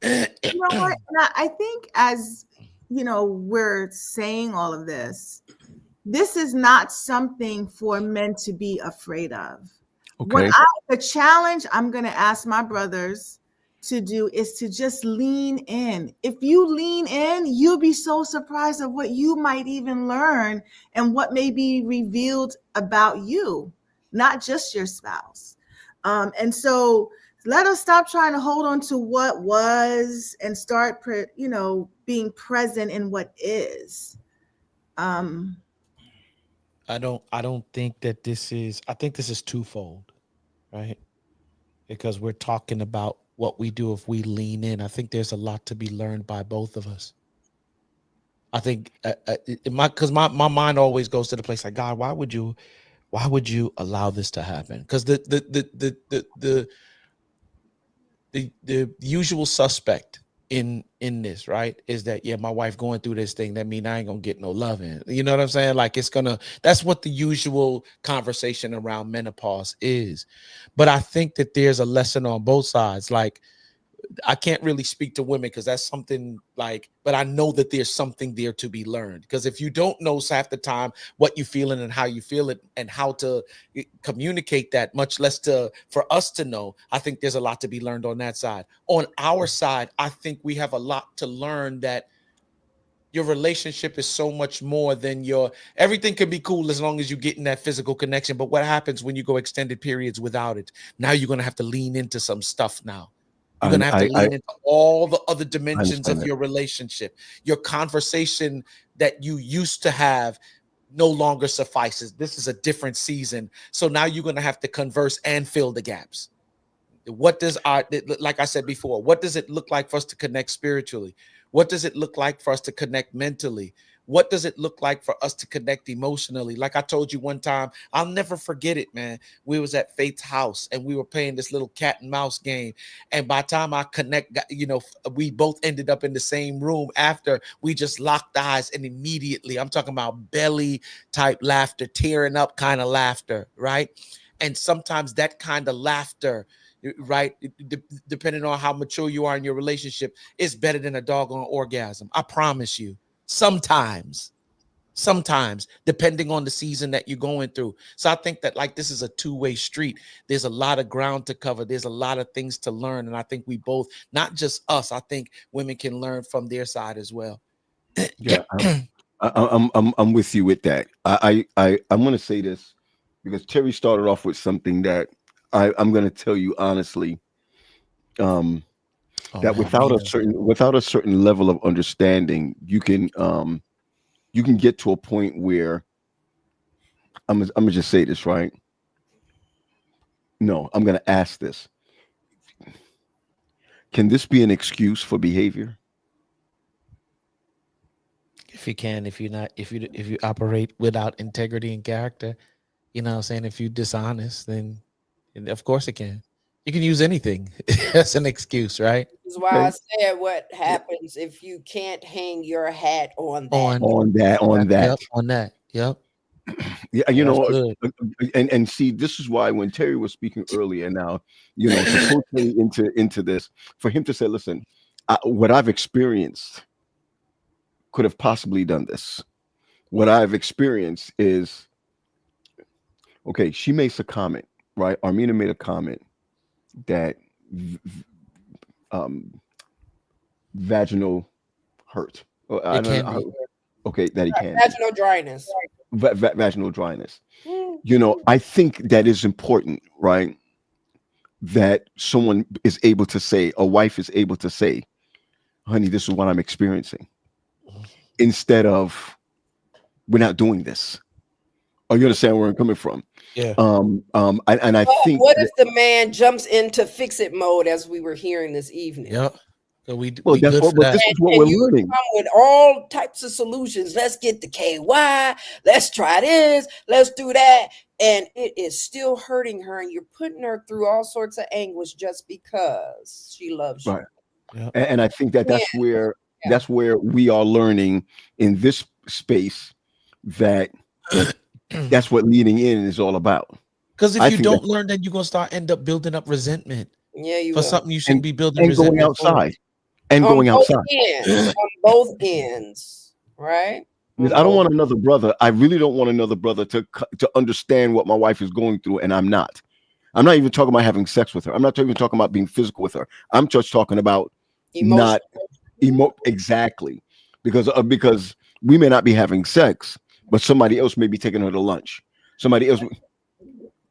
You know what? I think, as you know, we're saying all of this. This is not something for men to be afraid of. Okay. The challenge I'm going to ask my brothers to do is to just lean in. If you lean in, you'll be so surprised at what you might even learn and what may be revealed about you, not just your spouse. And so let us stop trying to hold on to what was and start, being present in what is. I don't think that this is. I think this is twofold, right? Because we're talking about what we do if we lean in. I think there's a lot to be learned by both of us. I think because my mind always goes to the place like, God, why would you allow this to happen? Because the usual suspect in this, right, is that, yeah, my wife going through this thing, that mean I ain't gonna get no loving. You know what I'm saying? Like, that's what the usual conversation around menopause is. But I think that there's a lesson on both sides. Like, I can't really speak to women because that's something like, but I know that there's something there to be learned. Because if you don't know half the time what you're feeling and how you feel it and how to communicate that, much less for us to know, I think there's a lot to be learned on that side. On our side, I think we have a lot to learn, that your relationship is so much more than everything can be cool as long as you get in that physical connection. But what happens when you go extended periods without it? Now you're going to have to lean into some stuff now. You're going to have to lean into all the other dimensions of your relationship. Your conversation that you used to have no longer suffices. This is a different season. So now you're going to have to converse and fill the gaps. What does like I said before, what does it look like for us to connect spiritually? What does it look like for us to connect mentally? What does it look like for us to connect emotionally? Like I told you one time, I'll never forget it, man. We was at Faith's house and we were playing this little cat and mouse game. And by the time I we both ended up in the same room after. We just locked eyes, and immediately, I'm talking about belly type laughter, tearing up kind of laughter, right? And sometimes that kind of laughter, right, depending on how mature you are in your relationship, is better than a doggone orgasm. I promise you. Sometimes, depending on the season that you're going through. So I think that like this is a two-way street. There's a lot of ground to cover. There's a lot of things to learn. And I think we both, not just us, I think women can learn from their side as well. Yeah, I'm with you with that. I'm going to say this because Terry started off with something that I'm going to tell you honestly. That without a certain level of understanding, you can get to a point where I'm gonna just say this, right? No, I'm gonna ask this. Can this be an excuse for behavior? If you can, if you operate without integrity and character, you know what I'm saying? If you're dishonest, then of course it can. You can use anything as an excuse, right? This is why I said what happens if you can't hang your hat on that. On that. Yep. Yeah, you know, and see, this is why when Terry was speaking earlier, now, you know, to pull Terry into this, for him to say, listen, what I've experienced could have possibly done this. What I've experienced is, okay, she makes a comment, right? Armina made a comment that vaginal hurt. I don't know. Okay, that he can. Vaginal dryness. Vaginal dryness. You know, I think that is important, right? That someone is able to say, a wife is able to say, honey, this is what I'm experiencing. Instead of, we're not doing this. Oh, you understand where I'm coming from? Yeah. I think. What if the man jumps into fix it mode as we were hearing this evening? Yep. So this is what we're learning. Come with all types of solutions. Let's get the KY. Let's try this. Let's do that. And it is still hurting her. And you're putting her through all sorts of anguish just because she loves you. Right. Yep. And I think that's where we are learning in this space that that's what leading in is all about. Because if you don't learn, then you're going to end up building up resentment. Yeah, you for will. Something you shouldn't be building and resentment going outside. For. And on going outside. On both ends, right? Because I don't want another brother. I really don't want another brother to understand what my wife is going through, and I'm not. I'm not even talking about having sex with her. I'm not even talking about being physical with her. I'm just talking about exactly. Because we may not be having sex, but somebody else may be taking her to lunch. Somebody else.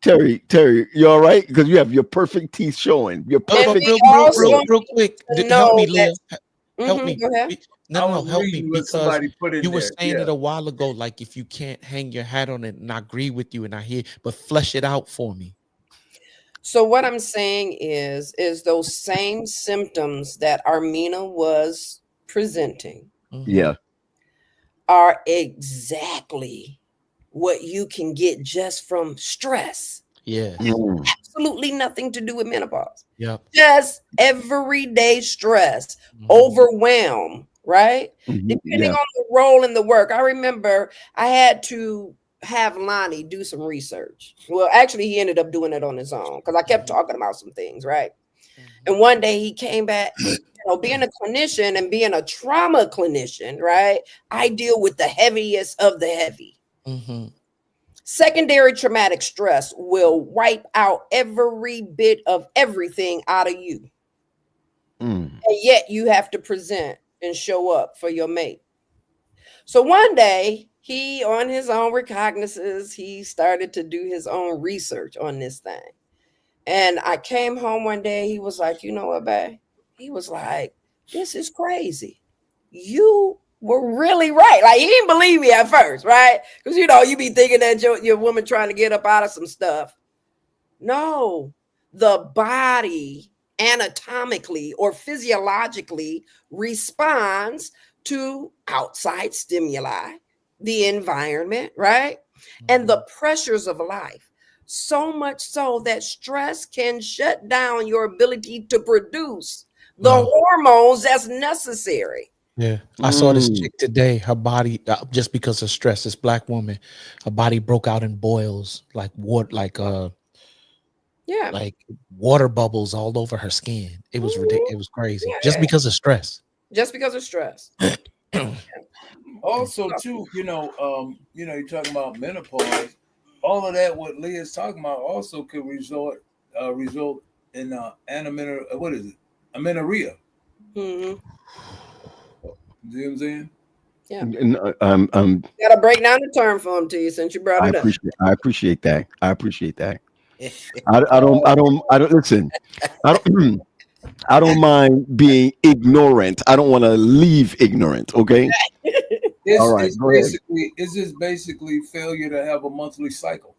Terry, you all right? Because you have your perfect teeth showing. Your perfect. Real quick. Help me, Leah. Help me. Go ahead. No, help me, because you were saying it a while while ago. Like if you can't hang your hat on it, and I agree with you, and I hear, but flesh it out for me. So what I'm saying is those same symptoms that Armina was presenting, are exactly what you can get just from stress. Yeah. Absolutely nothing to do with menopause. Yeah. Just everyday stress, overwhelm, right? Depending on the role in the work. I remember I had to have Lonnie do some research. Well, actually, he ended up doing it on his own because I kept talking about some things, right? And one day he came back, being a clinician and being a trauma clinician, right? I deal with the heaviest of the heavy. Secondary traumatic stress will wipe out every bit of everything out of you. And yet you have to present and show up for your mate. So one day he, on his own recognizances, he started to do his own research on this thing. And I came home one day, he was like, you know what, babe? He was like, this is crazy. You were really right. Like, he didn't believe me at first, right? Because, you be thinking that your woman trying to get up out of some stuff. No, the body anatomically or physiologically responds to outside stimuli, the environment, right? And the pressures of life. So much so that stress can shut down your ability to produce the hormones that's necessary. Yeah, I saw this chick today. Her body, just because of stress, this black woman, her body broke out in boils, like Yeah. like water bubbles all over her skin. It was ridiculous. It was crazy, Yeah. just because of stress. Just because of stress. Also, too, you're talking about menopause. All of that, what Leah's talking about, also could result in amenorrhea. What is it? Amenorrhea. Mm-hmm. See what I'm saying? Yeah. And Gotta break down the term for them to you since you brought it up. I appreciate that. I don't listen. I don't I don't mind being ignorant. I don't want to leave ignorant. Okay. All right. Go ahead. It's just basically failure to have a monthly cycle.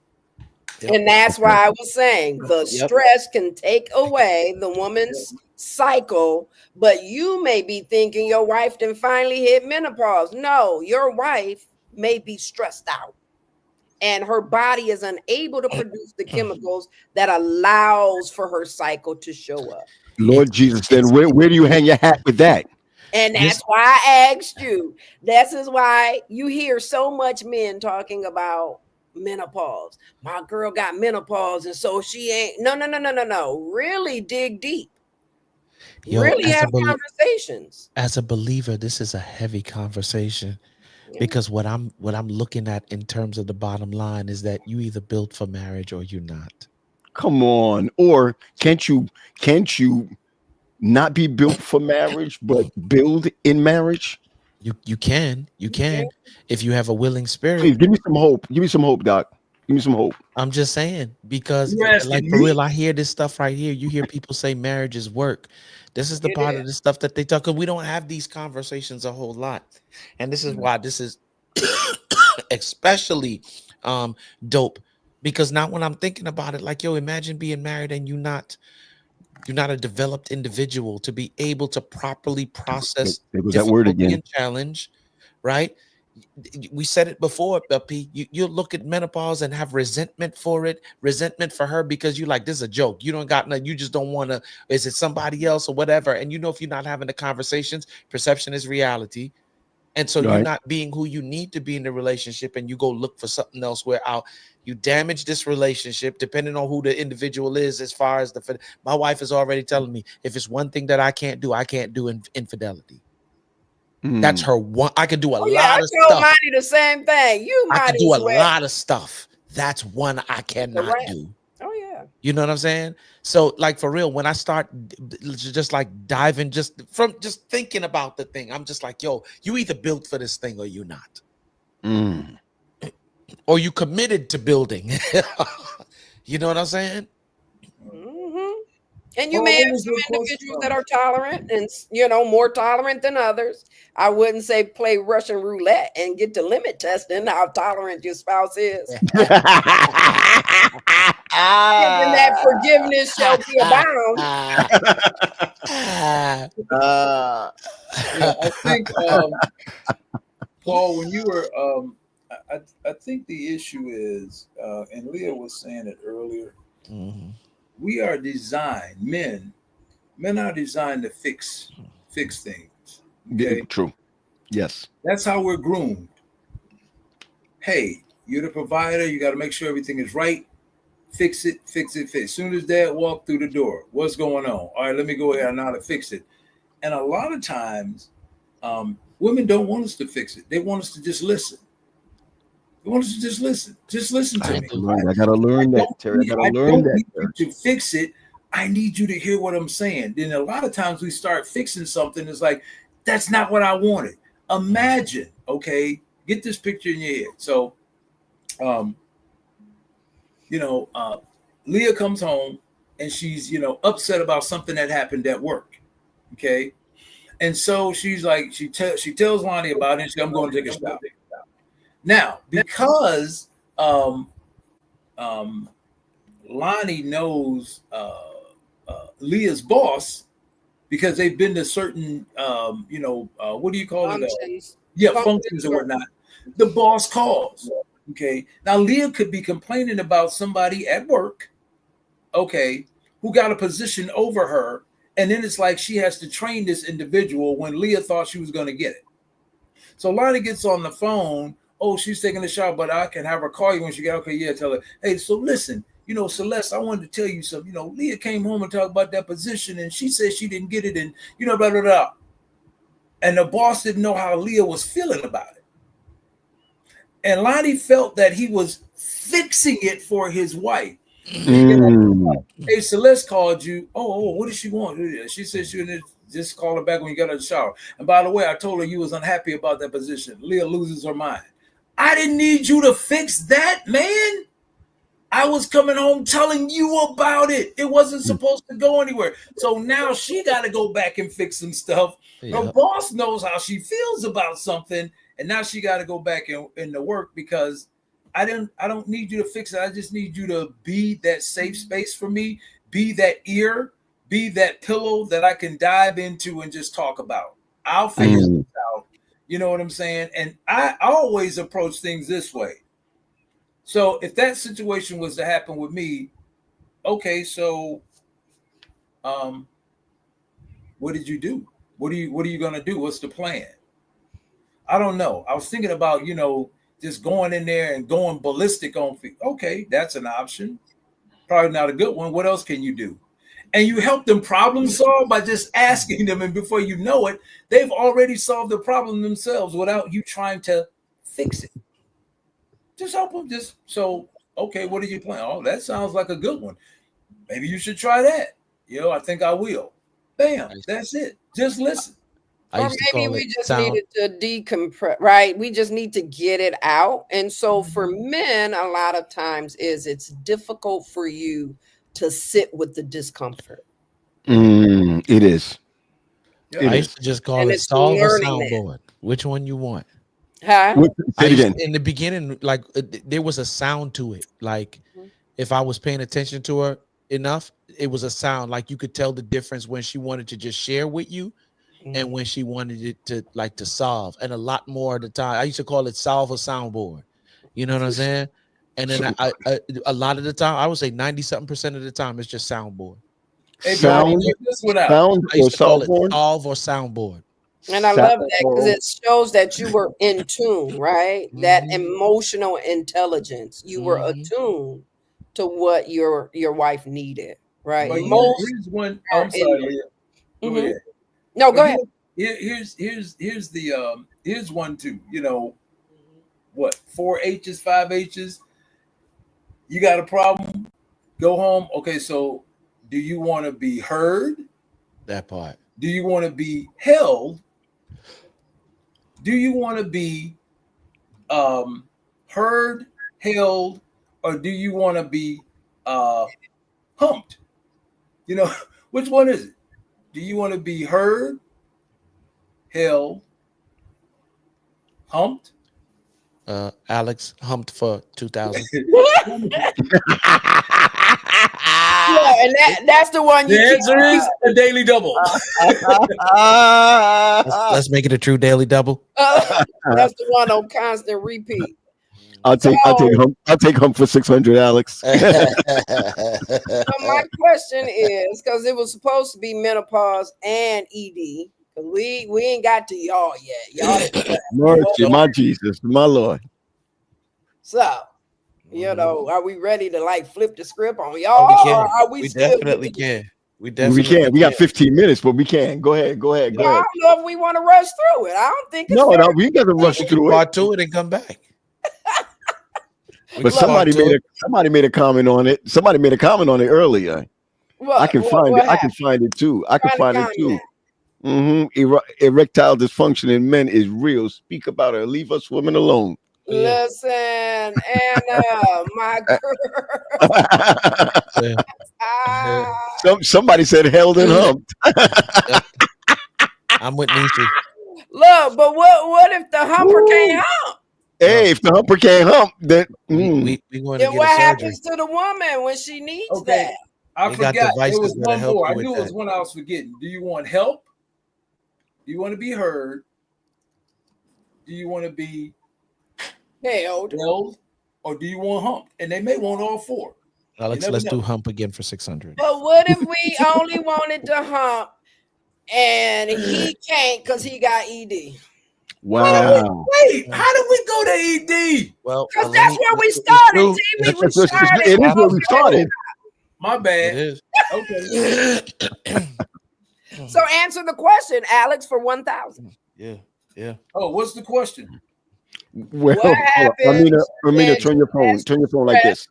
And that's why I was saying the stress can take away the woman's cycle, but you may be thinking your wife done finally hit menopause. No, your wife may be stressed out and her body is unable to produce the chemicals that allows for her cycle to show up. Lord Jesus, then where do you hang your hat with that? And that's why I asked you. This is why you hear so much men talking about menopause. My girl got menopause, and so she ain't. No. Really dig deep. Really have conversations. As a believer, this is a heavy conversation because what I'm looking at in terms of the bottom line is that you either built for marriage or you're not. Come on, or can't you not be built for marriage, but build in marriage? You can if you have a willing spirit. Please give me some hope. Give me some hope, Doc. Give me some hope. I'm just saying, because like for real, I hear this stuff right here. You hear people say marriage is work. This is the part of the stuff that they talk, because we don't have these conversations a whole lot. And this is why this is especially dope, because now when I'm thinking about it, like, yo, imagine being married and you're not a developed individual to be able to properly process that word again. and challenge, right? We said it before, P. You look at menopause and have resentment for it, resentment for her, because you like, this is a joke. You don't got nothing. You just don't want to. Is it somebody else or whatever? And if you're not having the conversations, perception is reality. And so you're not being who you need to be in the relationship, and you go look for something else where you damage this relationship, depending on who the individual is. As far as my wife is already telling me, if it's one thing that I can't do infidelity. That's her one. I could do a lot of stuff. I told Monty the same thing. I could do a lot of stuff. That's one I cannot do. Oh yeah. You know what I'm saying? So, like, for real, when I start just like diving, just thinking about the thing, I'm just like, yo, you either built for this thing or you're not. Or you committed to building. You know what I'm saying? And you may have some individuals that are tolerant and, more tolerant than others. I wouldn't say play Russian roulette and get to limit testing how tolerant your spouse is. And that forgiveness shall be abound. I think, Paul, when you were, I think the issue is, and Leah was saying it earlier, we are designed, men are designed to fix things. Okay? True. Yes. That's how we're groomed. Hey, you're the provider. You got to make sure everything is right. Fix it. As soon as dad walked through the door, what's going on? All right, let me go ahead and now to fix it. And a lot of times, women don't want us to fix it. They want us to just listen. They want us to just listen. Just listen to me. I gotta learn that, Terry. I don't need you to fix it. I need you to hear what I'm saying. Then a lot of times we start fixing something. It's like, that's not what I wanted. Imagine, okay, get this picture in your head. So, Leah comes home and she's, upset about something that happened at work. Okay. And so she's like, she tells Lonnie about it. And she's like, I'm going to take a shower. Now, because Lonnie knows Leah's boss, because they've been to certain, what do you call Functions. it? Functions or whatnot. The boss calls. Okay. Now Leah could be complaining about somebody at work, okay, who got a position over her, and then it's like she has to train this individual when Leah thought she was going to get it. So Lonnie gets on the phone. Oh, she's taking a shower, but I can have her call you when she get. Okay, yeah, tell her. Hey, so listen, Celeste, I wanted to tell you something. Leah came home and talked about that position, and she said she didn't get it, and blah blah blah. And the boss didn't know how Leah was feeling about it. And Lonnie felt that he was fixing it for his wife. Hey, Celeste called you. Oh, what did she want? She said she would just call her back when you got out of the shower. And by the way, I told her you was unhappy about that position. Leah loses her mind. I didn't need you to fix that, man. I was coming home telling you about it. It wasn't supposed to go anywhere. So now she got to go back and fix some stuff. Her boss knows how she feels about something, and now she got to go back into work because I don't need you to fix it. I just need you to be that safe space for me, be that ear, be that pillow that I can dive into and just talk about. I'll figure this out. You know what I'm saying? And I always approach things this way. So if that situation was to happen with me, okay, so what did you do? What are you gonna do? What's the plan? I don't know. I was thinking about, just going in there and going ballistic on feet. Okay, that's an option. Probably not a good one. What else can you do? And you help them problem solve by just asking them, and before you know it, they've already solved the problem themselves without you trying to fix it. Just help them. Okay, what are you planning? Oh, that sounds like a good one. Maybe you should try that. I think I will. Bam, that's it. Just listen. Or maybe we just needed to decompress, right? We just need to get it out. And so for men, a lot of times it's difficult for you to sit with the discomfort. It is. I used to just call it solve or soundboard. Which one you want? Huh? In the beginning, like there was a sound to it. Like if I was paying attention to her enough, it was a sound. Like you could tell the difference when she wanted to just share with you and when she wanted it to solve. And a lot more of the time, I used to call it solve or soundboard. You know what I'm saying? And then I a lot of the time, I would say 90-something% of the time, it's just soundboard. Hey, sound I used to call it solve or soundboard. And I love that because it shows that you were in tune, right? That emotional intelligence. You were attuned to what your wife needed, right? But here's one. I'm sorry, Leah. Go ahead. No, go ahead. Here's one too. What? 4 H's, 5 H's. You got a problem? Go home. Okay, so do you want to be heard? That part. Do you want to be held? Do you want to be heard, held, or do you want to be humped? Which one is it? Do you want to be heard, held, humped? Alex humped for 2000. Yeah, and that's the one you The answer is a daily double. Let's make it a true daily double. That's the one on constant repeat. I'll take hump for 600, Alex. So my question is, because it was supposed to be menopause and ED, because we ain't got to y'all yet. Y'all Mercy, my Jesus, my Lord. So, are we ready to flip the script on y'all? Or are we definitely can. We got 15 minutes, but we can. Go ahead. I don't know if we want to rush through it. I don't think it's fair. No, we got to rush through it. Part to it and come back. But somebody made a comment on it. Somebody made a comment on it earlier. I can find it too. Erectile dysfunction in men is real. Speak about it. Leave us women alone. Listen, Anna, my girl. Somebody said held and humped. I'm with Nisha. Look, but what if the humper can't hump? Hey, if the humper can't hump, then we going to then get what a surgery. happens to the woman when she needs that? I They got forgot. There devices was that'll one help more. you I with knew it was that. one I was forgetting. Do you want help? Do you want to be heard? Do you want to be held? Or do you want hump? And they may want all four. Alex, let's do hump again for 600. But what if we only wanted to hump and he can't because he got ED? Wow. Wait, how did we go to ED? Well, because that's where we started. We started. It is where we started. My bad. It is. Okay. So answer the question, Alex, for 1,000. Yeah. Oh, what's the question? Well, What happens Amina, turn your phone like this.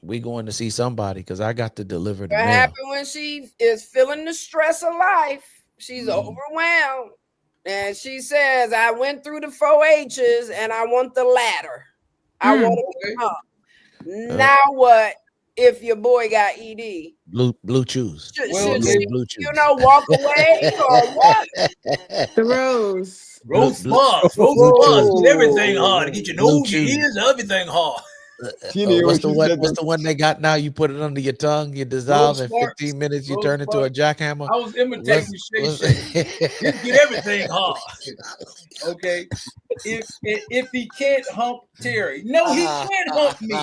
We going to see somebody because I got to deliver the What mail. happened when she is feeling the stress of life? She's overwhelmed. And she says, I went through the 4 H's and I want the ladder. I want to hump. Now what if your boy got ED? Blue chews. Should Blue chews. walk away or what? The rose. Rose buzz. Get everything hard. Get your nose, your ears, everything hard. What's the one they got now? You put it under your tongue, you dissolve in 15 minutes, you turn into a jackhammer. I was imitating Shay. Get everything hard. Okay. If he can't hump Terry, no, he can't hump me.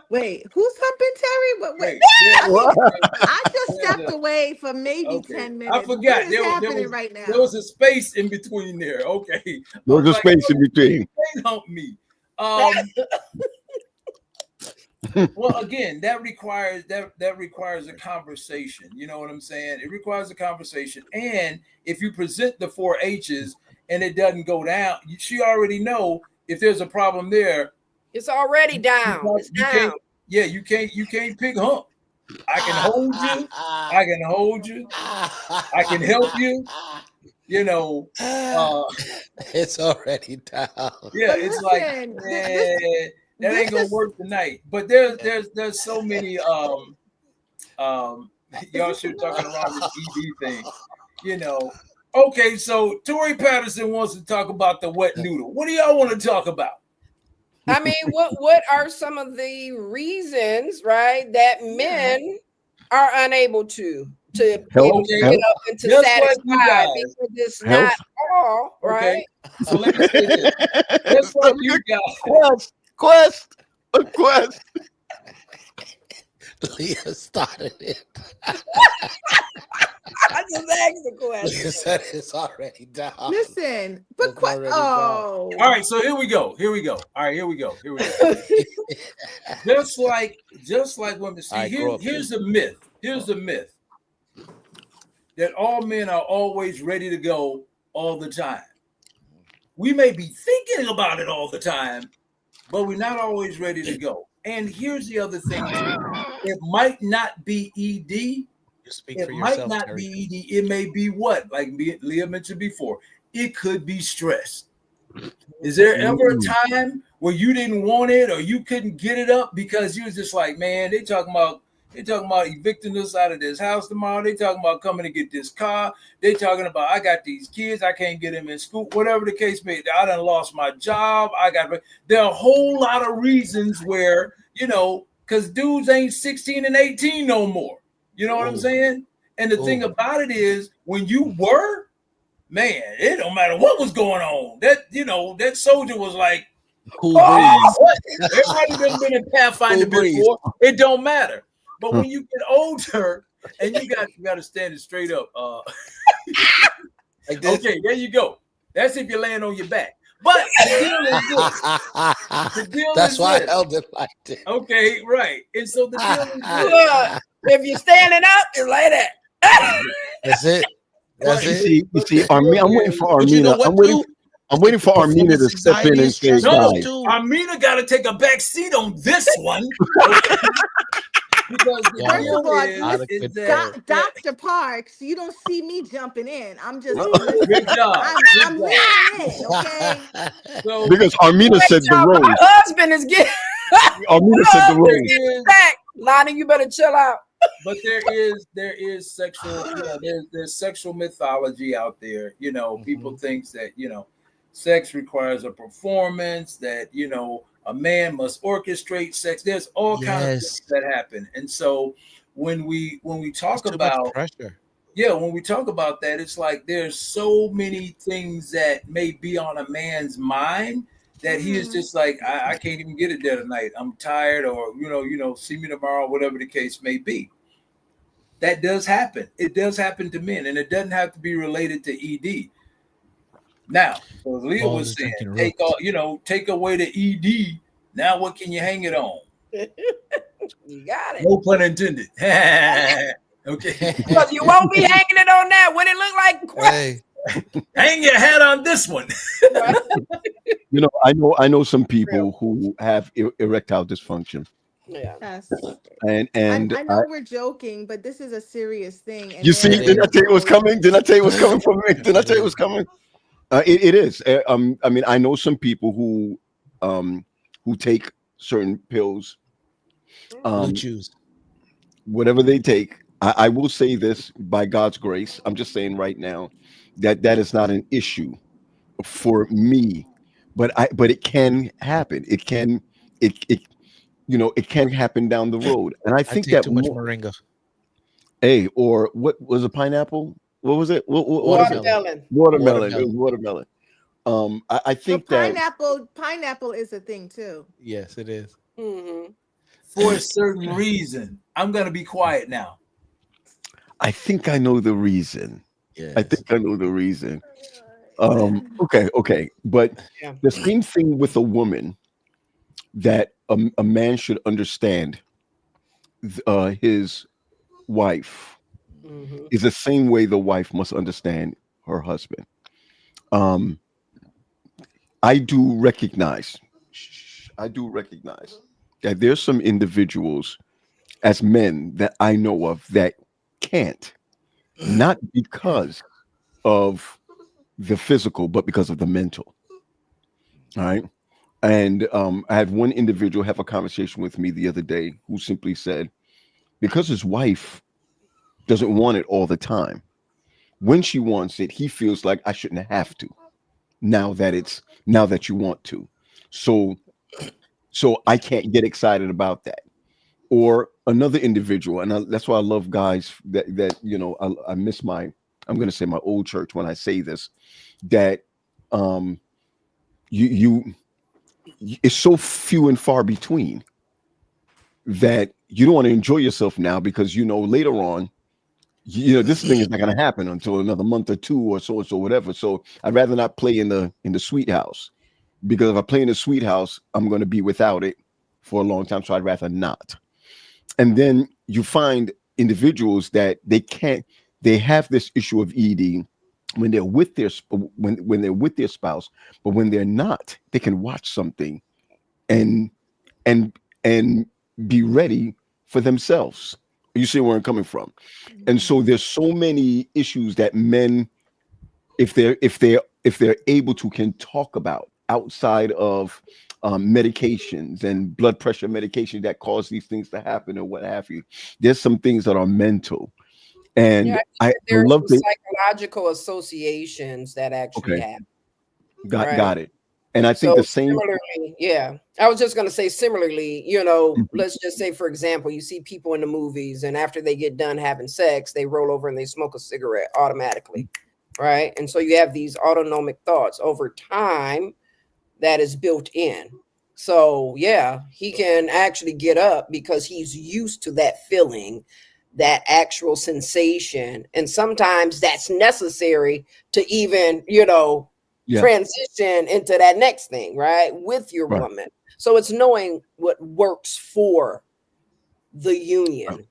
Wait, who's humping Terry? Wait. I just stepped away for maybe 10 minutes. I forgot. What is happening right now? There was a space in between there. Okay. There was a space in between. You can't hump me. Well, again, that requires a conversation. You know what I'm saying? It requires a conversation. And if you present the 4 H's and it doesn't go down, she already know if there's a problem there. It's already down. It's down. You can't pick hump. I can hold you. I can help you. You know, it's already down. Yeah, it's like that ain't gonna work tonight. But there's so many y'all should talking around this ED thing. You know. Okay, so Tori Patterson wants to talk about the wet noodle. What do y'all want to talk about? I mean, what are some of the reasons, right, that men are unable to get up and to satisfy because it's not all, right? Okay. So let me say this. Just like you guys. Quest. Leah started it. I just asked the question. Leah said it's already down. Listen, but all right, so here we go. All right, here we go. Just like women. See, here's the myth. Here's the myth that all men are always ready to go all the time. We may be thinking about it all the time, but we're not always ready to go. And here's the other thing too. It might not be ED. Might not be ED. It may be what? Like Leah mentioned before. It could be stress. Is there ever a time where you didn't want it or you couldn't get it up because you was just like, man, they talking about evicting us out of this house tomorrow. They talking about coming to get this car. They talking about I got these kids. I can't get them in school. Whatever the case may be. I done lost my job. There are a whole lot of reasons where, you know, because dudes ain't 16 and 18 no more. You know what I'm saying? And the thing about it is when you were, man, it don't matter what was going on. That soldier was like, everybody done been in Pathfinder before. It don't matter. But when you get older and you got to stand it straight up. Like okay, there you go. That's if you're laying on your back. But the deal that's is why this. I held it like this. Okay, right. And so the deal is if you're standing up, it's like that. That's it. That's it. You see, I'm waiting for Armina. You know what, I'm waiting for Armina to step in and say, guys. Armina got to take a back seat on this one. Because first of all, Dr. Parks, you don't see me jumping in. I'm just good job. I'm leaning in, okay? So, because Armina said the road. My husband is getting Armina said the road. Back. Lonnie, you better chill out. But there is sexual, there's sexual mythology out there. You know, people think that, sex requires a performance, that, A man must orchestrate sex. There's all kinds of things that happen. And so when we talk It's too much about pressure. yeah, when we talk about that, it's like there's so many things that may be on a man's mind that he is just like, I can't even get it there tonight. I'm tired, or see me tomorrow, whatever the case may be. That does happen. It does happen to men, and it doesn't have to be related to ED. Now, so as Leah was saying, take away the ED. Now, what can you hang it on? You got it. No pun intended. Okay. Because you won't be hanging it on that when it look like crap. Hey, Hang your hat on this one. I know some people who have erectile dysfunction. Yeah. Yes. And I know we're joking, but this is a serious thing. And you see, didn't I tell you what's coming? Didn't I tell you what's coming from me? Didn't I tell you what's coming? It is. I mean, I know some people who take certain pills. Choose. Whatever they take. I will say this, by God's grace, I'm just saying right now that is not an issue for me, but it can happen. It can happen down the road. And I think take too much moringa. Or what was a pineapple? What was it? Watermelon. Watermelon. It was watermelon. I think pineapple is a thing too. Yes, it is. Mm-hmm. For a certain reason. I'm going to be quiet now. I think I know the reason. Yes. I think I know the reason. Okay. But the same thing with a woman, that a man should understand his wife is the same way the wife must understand her husband. I do recognize that there's some individuals as men that I know of that can't, not because of the physical, but because of the mental. All right. And I had one individual have a conversation with me the other day who simply said, because his wife doesn't want it all the time, when she wants it, he feels like I shouldn't have to. Now that you want to. So I can't get excited about that. Or another individual, and that's why I love guys that I miss I'm going to say my old church when I say this, that it's so few and far between that you don't want to enjoy yourself now because later on this thing is not going to happen until another month or two or so whatever. So I'd rather not play in the sweet house, because if I play in the sweet house, I'm going to be without it for a long time. So I'd rather not. And then you find individuals that they have this issue of ED when they're with their when they're with their spouse, but when they're not, they can watch something and be ready for themselves. You see where I'm coming from? And so there's so many issues that men, if they're able to, can talk about outside of medications and blood pressure medication that cause these things to happen or what have you. There's some things that are mental, and there are some psychological associations that actually happen. Got it. And I think the same. Similarly, I was just going to say similarly, let's just say, for example, you see people in the movies, and after they get done having sex, they roll over and they smoke a cigarette automatically, right? And so you have these autonomic thoughts over time that is built in. So he can actually get up because he's used to that feeling, that actual sensation. And sometimes that's necessary to even, transition into that next thing, right? With your woman. So it's knowing what works for the union.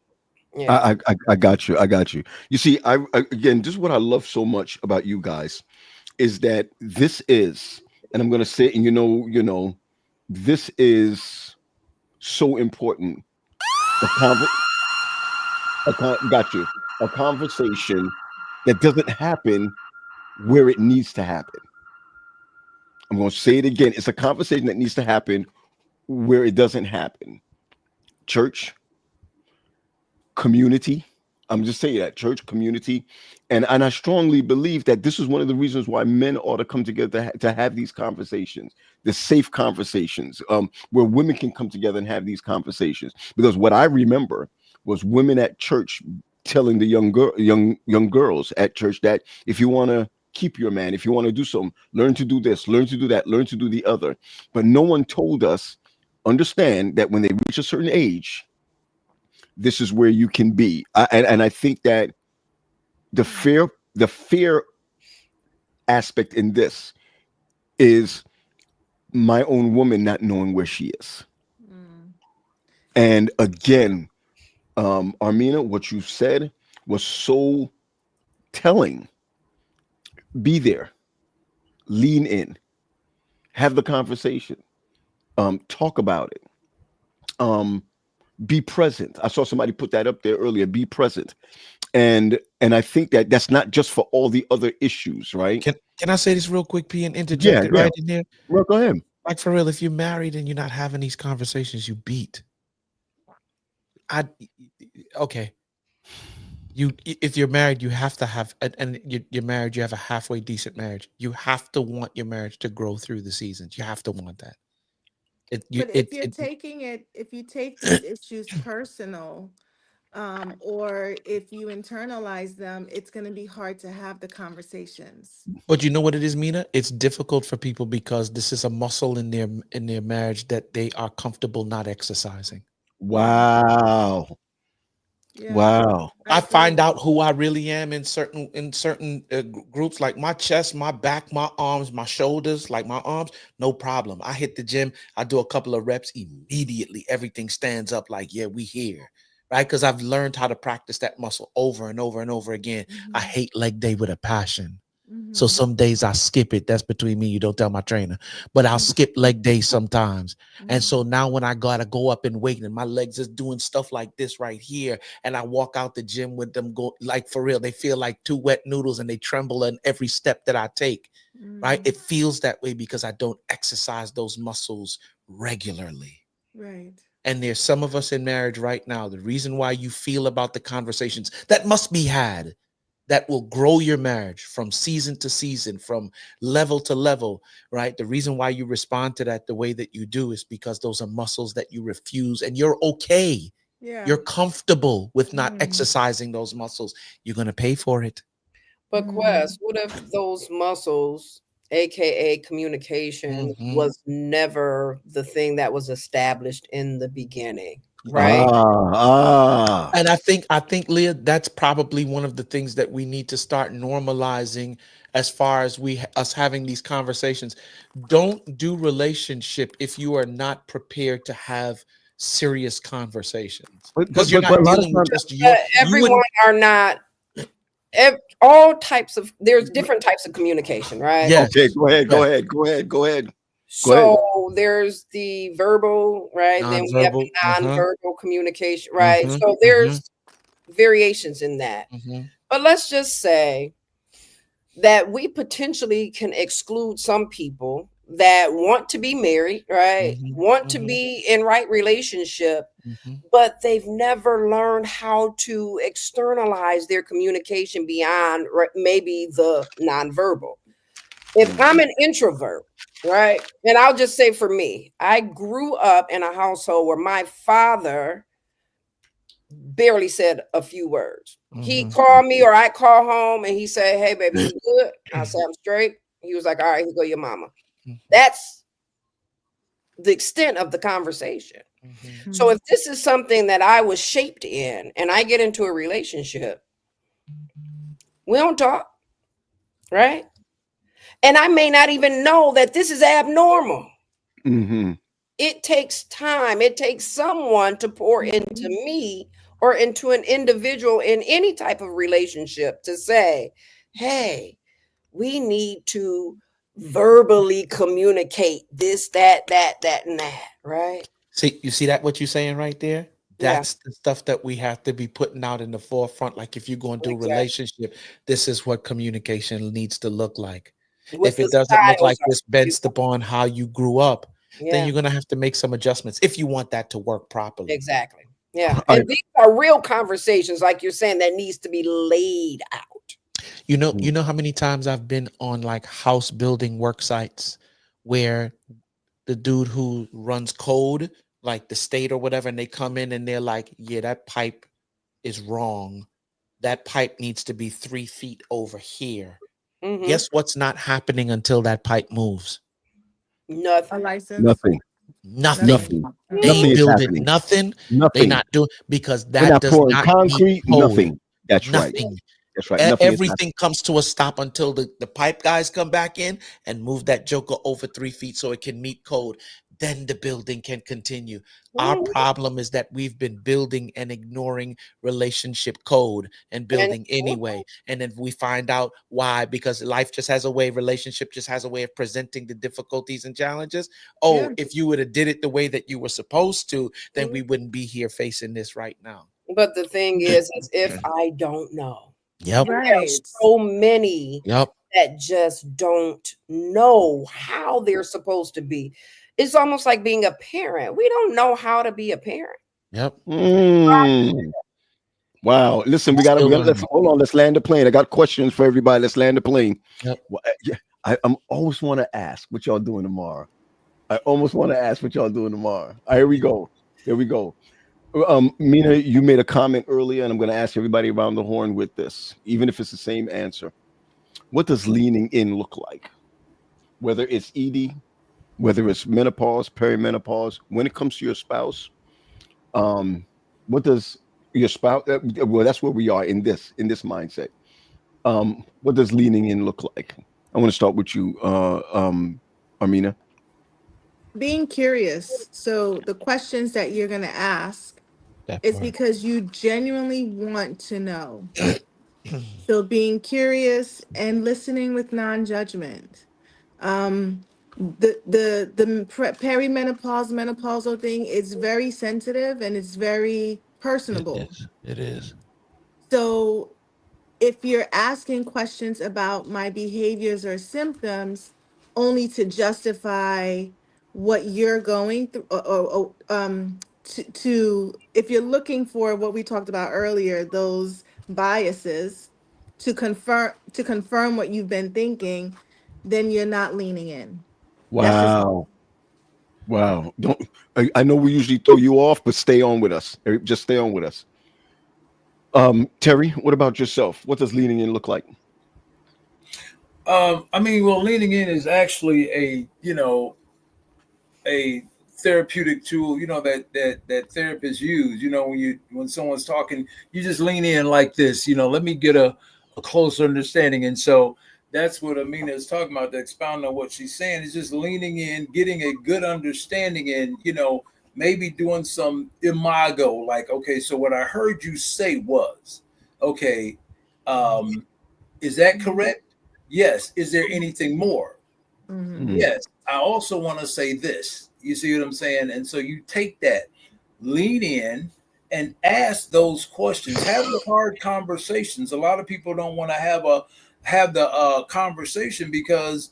I got you. You see, again, just what I love so much about you guys is that this is, and I'm going to say it, and this is so important. A conversation that doesn't happen where it needs to happen. I'm going to say it again. It's a conversation that needs to happen where it doesn't happen. Church, community, I'm just saying that church community, and I strongly believe that this is one of the reasons why men ought to come together to have these conversations, the safe conversations, where women can come together and have these conversations. Because what I remember was women at church telling the young girls at church that if you want to keep your man, if you want to do something, learn to do this, learn to do that, learn to do the other. But no one told us, understand that when they reach a certain age, this is where you can be. And I think that the fear aspect in this is my own woman not knowing where she is. And again, Armina, what you said was so telling. Be there, lean in, have the conversation, talk about it, be present. I saw somebody put that up there earlier. Be present, and I think that that's not just for all the other issues, right? Can I say this real quick, P, and interject it right in there? Well, go ahead. Like, for real, if you're married and you're not having these conversations, you beat. Okay. If you're married, you have to have, and you're married, you have a halfway decent marriage. You have to want your marriage to grow through the seasons. You have to want that. But if you take these issues personal, or if you internalize them, it's going to be hard to have the conversations. But you know what it is, Mina? It's difficult for people because this is a muscle in their marriage that they are comfortable not exercising. Wow. Yeah. Wow. I find out who I really am in certain groups, like my chest, my back, my arms, my shoulders, like my arms, no problem. I hit the gym, I do a couple of reps, immediately everything stands up like, yeah, we here, right? Because I've learned how to practice that muscle over and over and over again. I hate leg day with a passion. So some days I skip it. That's between me. You don't tell my trainer, but I'll skip leg day sometimes. And so now when I gotta go up and weight and my legs is doing stuff like this right here, and I walk out the gym with them, go like, for real, they feel like two wet noodles and they tremble in every step that I take, right? It feels that way because I don't exercise those muscles regularly. Right. And there's some of us in marriage right now, the reason why you feel about the conversations that must be had, that will grow your marriage from season to season, from level to level, right? The reason why you respond to that the way that you do is because those are muscles that you refuse, and you're okay. Yeah. You're comfortable with not exercising those muscles. You're going to pay for it. But Quest, what if those muscles, aka communication, was never the thing that was established in the begining? Right. And I think, Leah, that's probably one of the things that we need to start normalizing as far as us having these conversations. Don't do relationship if you are not prepared to have serious conversations. Because you're not dealing with just you. Everyone are not. All types of, there's different types of communication, right? Yes. Okay, go ahead. So there's the verbal, right? Then we have the non-verbal communication, right? So there's variations in that. But let's just say that we potentially can exclude some people that want to be married, right? Want to be in right relationship, but they've never learned how to externalize their communication beyond maybe the nonverbal. If I'm an introvert, right? And I'll just say for me, I grew up in a household where my father barely said a few words. He called me or I call home and he said, "Hey, baby, you good?" I said, "I'm straight." He was like, "All right, here go your mama." That's the extent of the conversation. So if this is something that I was shaped in and I get into a relationship, we don't talk, right? And I may not even know that this is abnormal. It takes time. It takes someone to pour into me or into an individual in any type of relationship to say, "Hey, we need to verbally communicate this, that, and that," right? See, you see that what you're saying right there? That's the stuff that we have to be putting out in the forefront. Like if you're going to do a relationship, this is what communication needs to look like. If it doesn't look like this based upon how you grew up, then you're going to have to make some adjustments if you want that to work properly. Exactly. Yeah. And these are real conversations, like you're saying, that needs to be laid out. You know how many times I've been on like house building work sites where the dude who runs code, like the state or whatever, and they come in and they're like, yeah, that pipe is wrong. That pipe needs to be 3 feet over here. Mm-hmm. Guess what's not happening until that pipe moves? A license. Nothing. Nothing. They Nothing ain't is building happening. nothing. They Nothing. not doing, because We're that not does pouring not concrete. meet code. Nothing. That's right. Nothing. That's right. Nothing is Everything comes to a stop until the pipe guys come back in and move that joker over 3 feet so it can meet code. Then the building can continue. Our problem is that we've been building and ignoring relationship code and building anyway. And then we find out why, because life just has a way, relationship just has a way of presenting the difficulties and challenges. Oh, if you would have did it the way that you were supposed to, then we wouldn't be here facing this right now. But the thing is if I don't know. Yep. There are so many that just don't know how they're supposed to be. It's almost like being a parent. We don't know how to be a parent. Yep. Wow. Listen, let's hold on. Let's land the plane. I got questions for everybody. Let's land the plane. Yep. Well, I always want to ask what y'all doing tomorrow. Here we go. Mina, you made a comment earlier, and I'm going to ask everybody around the horn with this, even if it's the same answer. What does leaning in look like? Whether it's ED, whether it's menopause, perimenopause, when it comes to your spouse, what does your spouse? Well, that's where we are in this mindset. What does leaning in look like? I want to start with you, Armina. Being curious. So the questions that you're going to ask is because you genuinely want to know. So being curious and listening with non-judgment. The perimenopause, menopausal thing is very sensitive and it's very personable. It is. So if you're asking questions about my behaviors or symptoms only to justify what you're going through, to if you're looking for what we talked about earlier, those biases to confirm what you've been thinking, then you're not leaning in. Wow. I know we usually throw you off, but stay on with us. Just stay on with us. Terry, what about yourself? What does leaning in look like? Leaning in is actually a therapeutic tool, that therapists use. When someone's talking, you just lean in like this, let me get a closer understanding. And so that's what Amina is talking about, to expound on what she's saying, is just leaning in, getting a good understanding, and maybe doing some imago, like, okay, so what I heard you say was, okay, is that correct? Yes. Is there anything more? Mm-hmm. Yes. I also want to say this. You see what I'm saying? And so you take that, lean in, and ask those questions. Have the hard conversations. A lot of people don't want to have the conversation because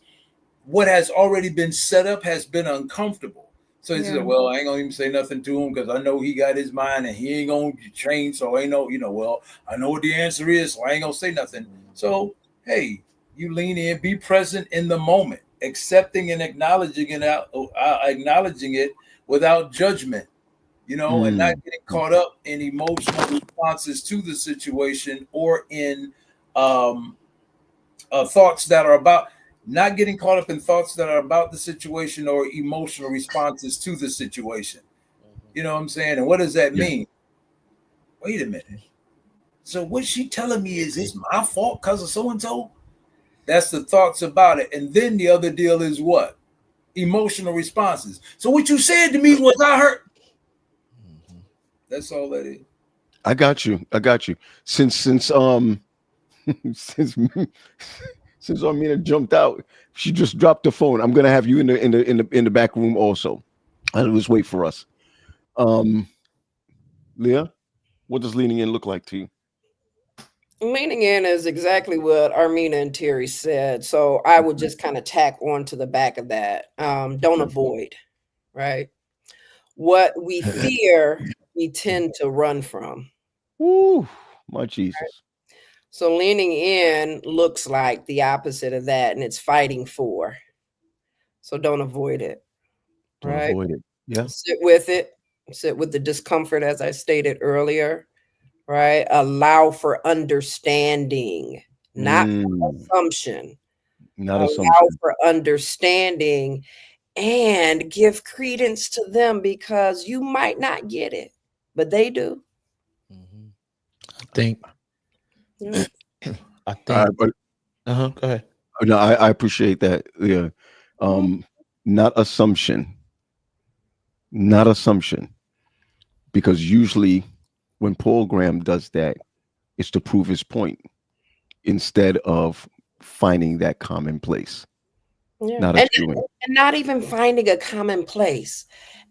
what has already been set up has been uncomfortable. So he said, well, I ain't gonna even say nothing to him because I know he got his mind and he ain't gonna change. So I know, well, I know what the answer is, so I ain't gonna say nothing. So hey, you lean in, be present in the moment, accepting and acknowledging it without judgment, and not getting caught up in emotional responses to the situation, or in thoughts that are about. Not getting caught up in thoughts that are about the situation or emotional responses to the situation. You know what I'm saying? And what does that mean? Wait a minute. So what she telling me is it's my fault because of so-and-so? That's the thoughts about it. And then the other deal is what? Emotional responses. So what you said to me was I hurt. That's all that is. I got you. Since since Armina jumped out, she just dropped the phone. I'm gonna have you in the back room also. And just wait for us. Leah, what does leaning in look like to you? Leaning in is exactly what Armina and Terry said. So I would just kind of tack on to the back of that. Don't avoid, right? What we fear we tend to run from. Ooh, my Jesus. So leaning in looks like the opposite of that, and it's fighting for. So don't avoid it. Don't Right? avoid it. Yeah. Sit with it. Sit with the discomfort, as I stated earlier. Right? Allow for understanding, not assumption. Not Allow assumption. for understanding and give credence to them, because you might not get it, but they do. I think. Yeah. I think. But Go ahead. no, I appreciate that. Yeah. Not assumption. Not assumption. Because usually when Paul Graham does that, it's to prove his point instead of finding that common place. Yeah. Not And not even finding a common place,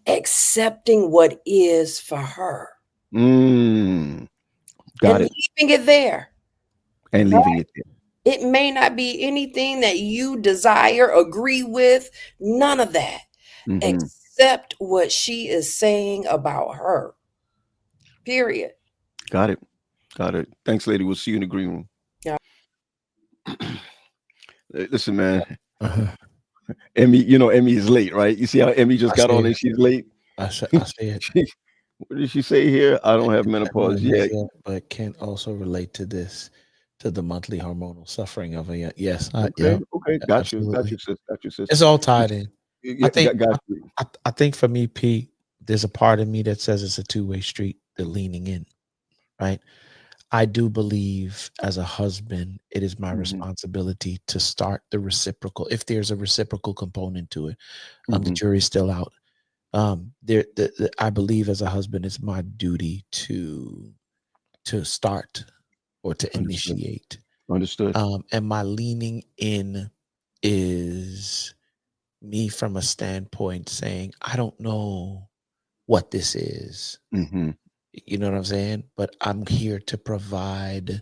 accepting what is for her. Got and it. Leaving it there. And leaving it there. It may not be anything that you desire, agree with, none of that. Accept what she is saying about her. Period. Got it. Got it. Thanks, lady. We'll see you in the green room. Yeah. Listen, man. Emmy, Emmy is late, right? You see how Emmy just got on and she's late? I say it. What did she say here? I don't have menopause yet. But can also relate to this, to the monthly hormonal suffering of a yes. Okay, got you, sis. It's all tied in. Yeah, I think for me, P, there's a part of me that says it's a two-way street, the leaning in, right? I do believe as a husband, it is my responsibility to start the reciprocal. If there's a reciprocal component to it, the jury's still out. I believe as a husband, it's my duty to start or to initiate. Understood. And my leaning in is me from a standpoint saying, I don't know what this is. You know what I'm saying? But I'm here to provide.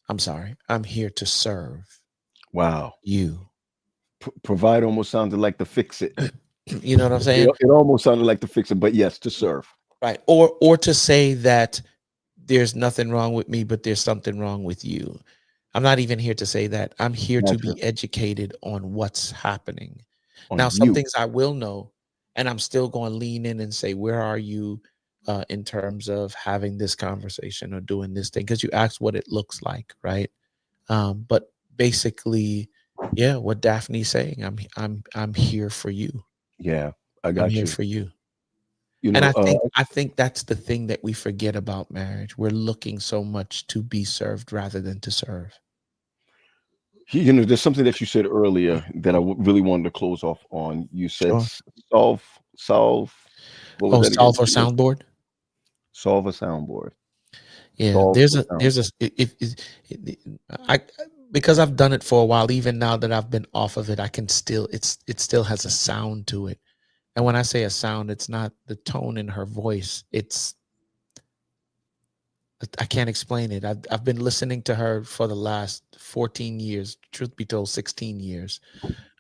I'm here to serve. Wow. You. Provide almost sounded like to fix it. You know what I'm saying? It almost sounded like to fix it, but yes, to serve. Right. Or to say that there's nothing wrong with me, but there's something wrong with you. I'm not even here to say that. I'm here to be educated on what's happening. Now, some things I will know, and I'm still going to lean in and say, where are you in terms of having this conversation or doing this thing? Because you asked what it looks like, right? But basically, yeah, what Daphne's saying, I'm here for you. Yeah, I got you. I'm here for you. And I think that's the thing that we forget about marriage. We're looking so much to be served rather than to serve. There's something that you said earlier that I really wanted to close off on. You said solve. What was that solve or soundboard. Solve a soundboard. Yeah, because I've done it for a while. Even now that I've been off of it, I can still it still has a sound to it. And when I say a sound, it's not the tone in her voice. I can't explain it. I've been listening to her for the last 14 years, truth be told, 16 years.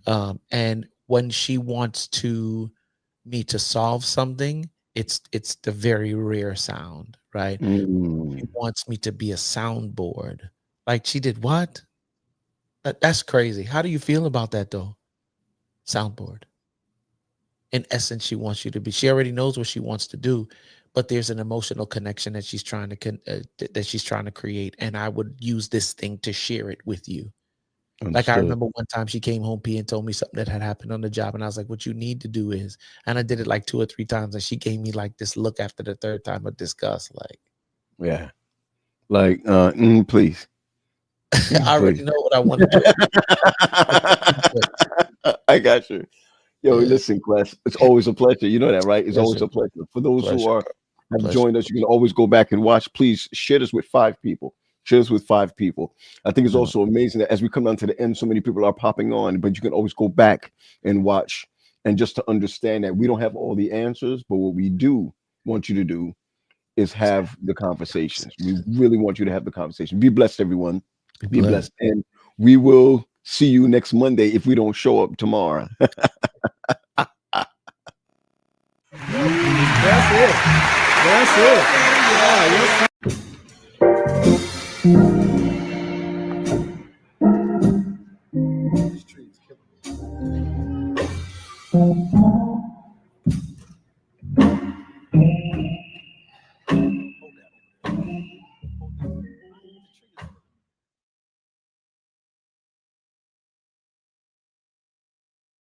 And when she wants me to solve something, it's the very rare sound, right? She wants me to be a soundboard. Like she did what? That's crazy. How do you feel about that though? Soundboard. In essence, she wants you to be. She already knows what she wants to do, but there's an emotional connection that she's trying to create, and I would use this thing to share it with you. Understood. Like I remember one time she came home, P, and told me something that had happened on the job, and I was like, "What you need to do is," and I did it like 2 or 3 times, and she gave me like this look after the 3rd time of disgust, like, yeah, like, please. I already know what I want to do. I got you. Yo, listen, class. It's always a pleasure. You know that, right? It's always a pleasure. For those who have joined us, you can always go back and watch. Please share this with 5 people. Share this with 5 people. I think it's also amazing that as we come down to the end, so many people are popping on, but you can always go back and watch, and just to understand that we don't have all the answers, but what we do want you to do is have the conversations. We really want you to have the conversation. Be blessed, everyone. Be blessed. And we will see you next Monday if we don't show up tomorrow. That's it. That's it. Yeah,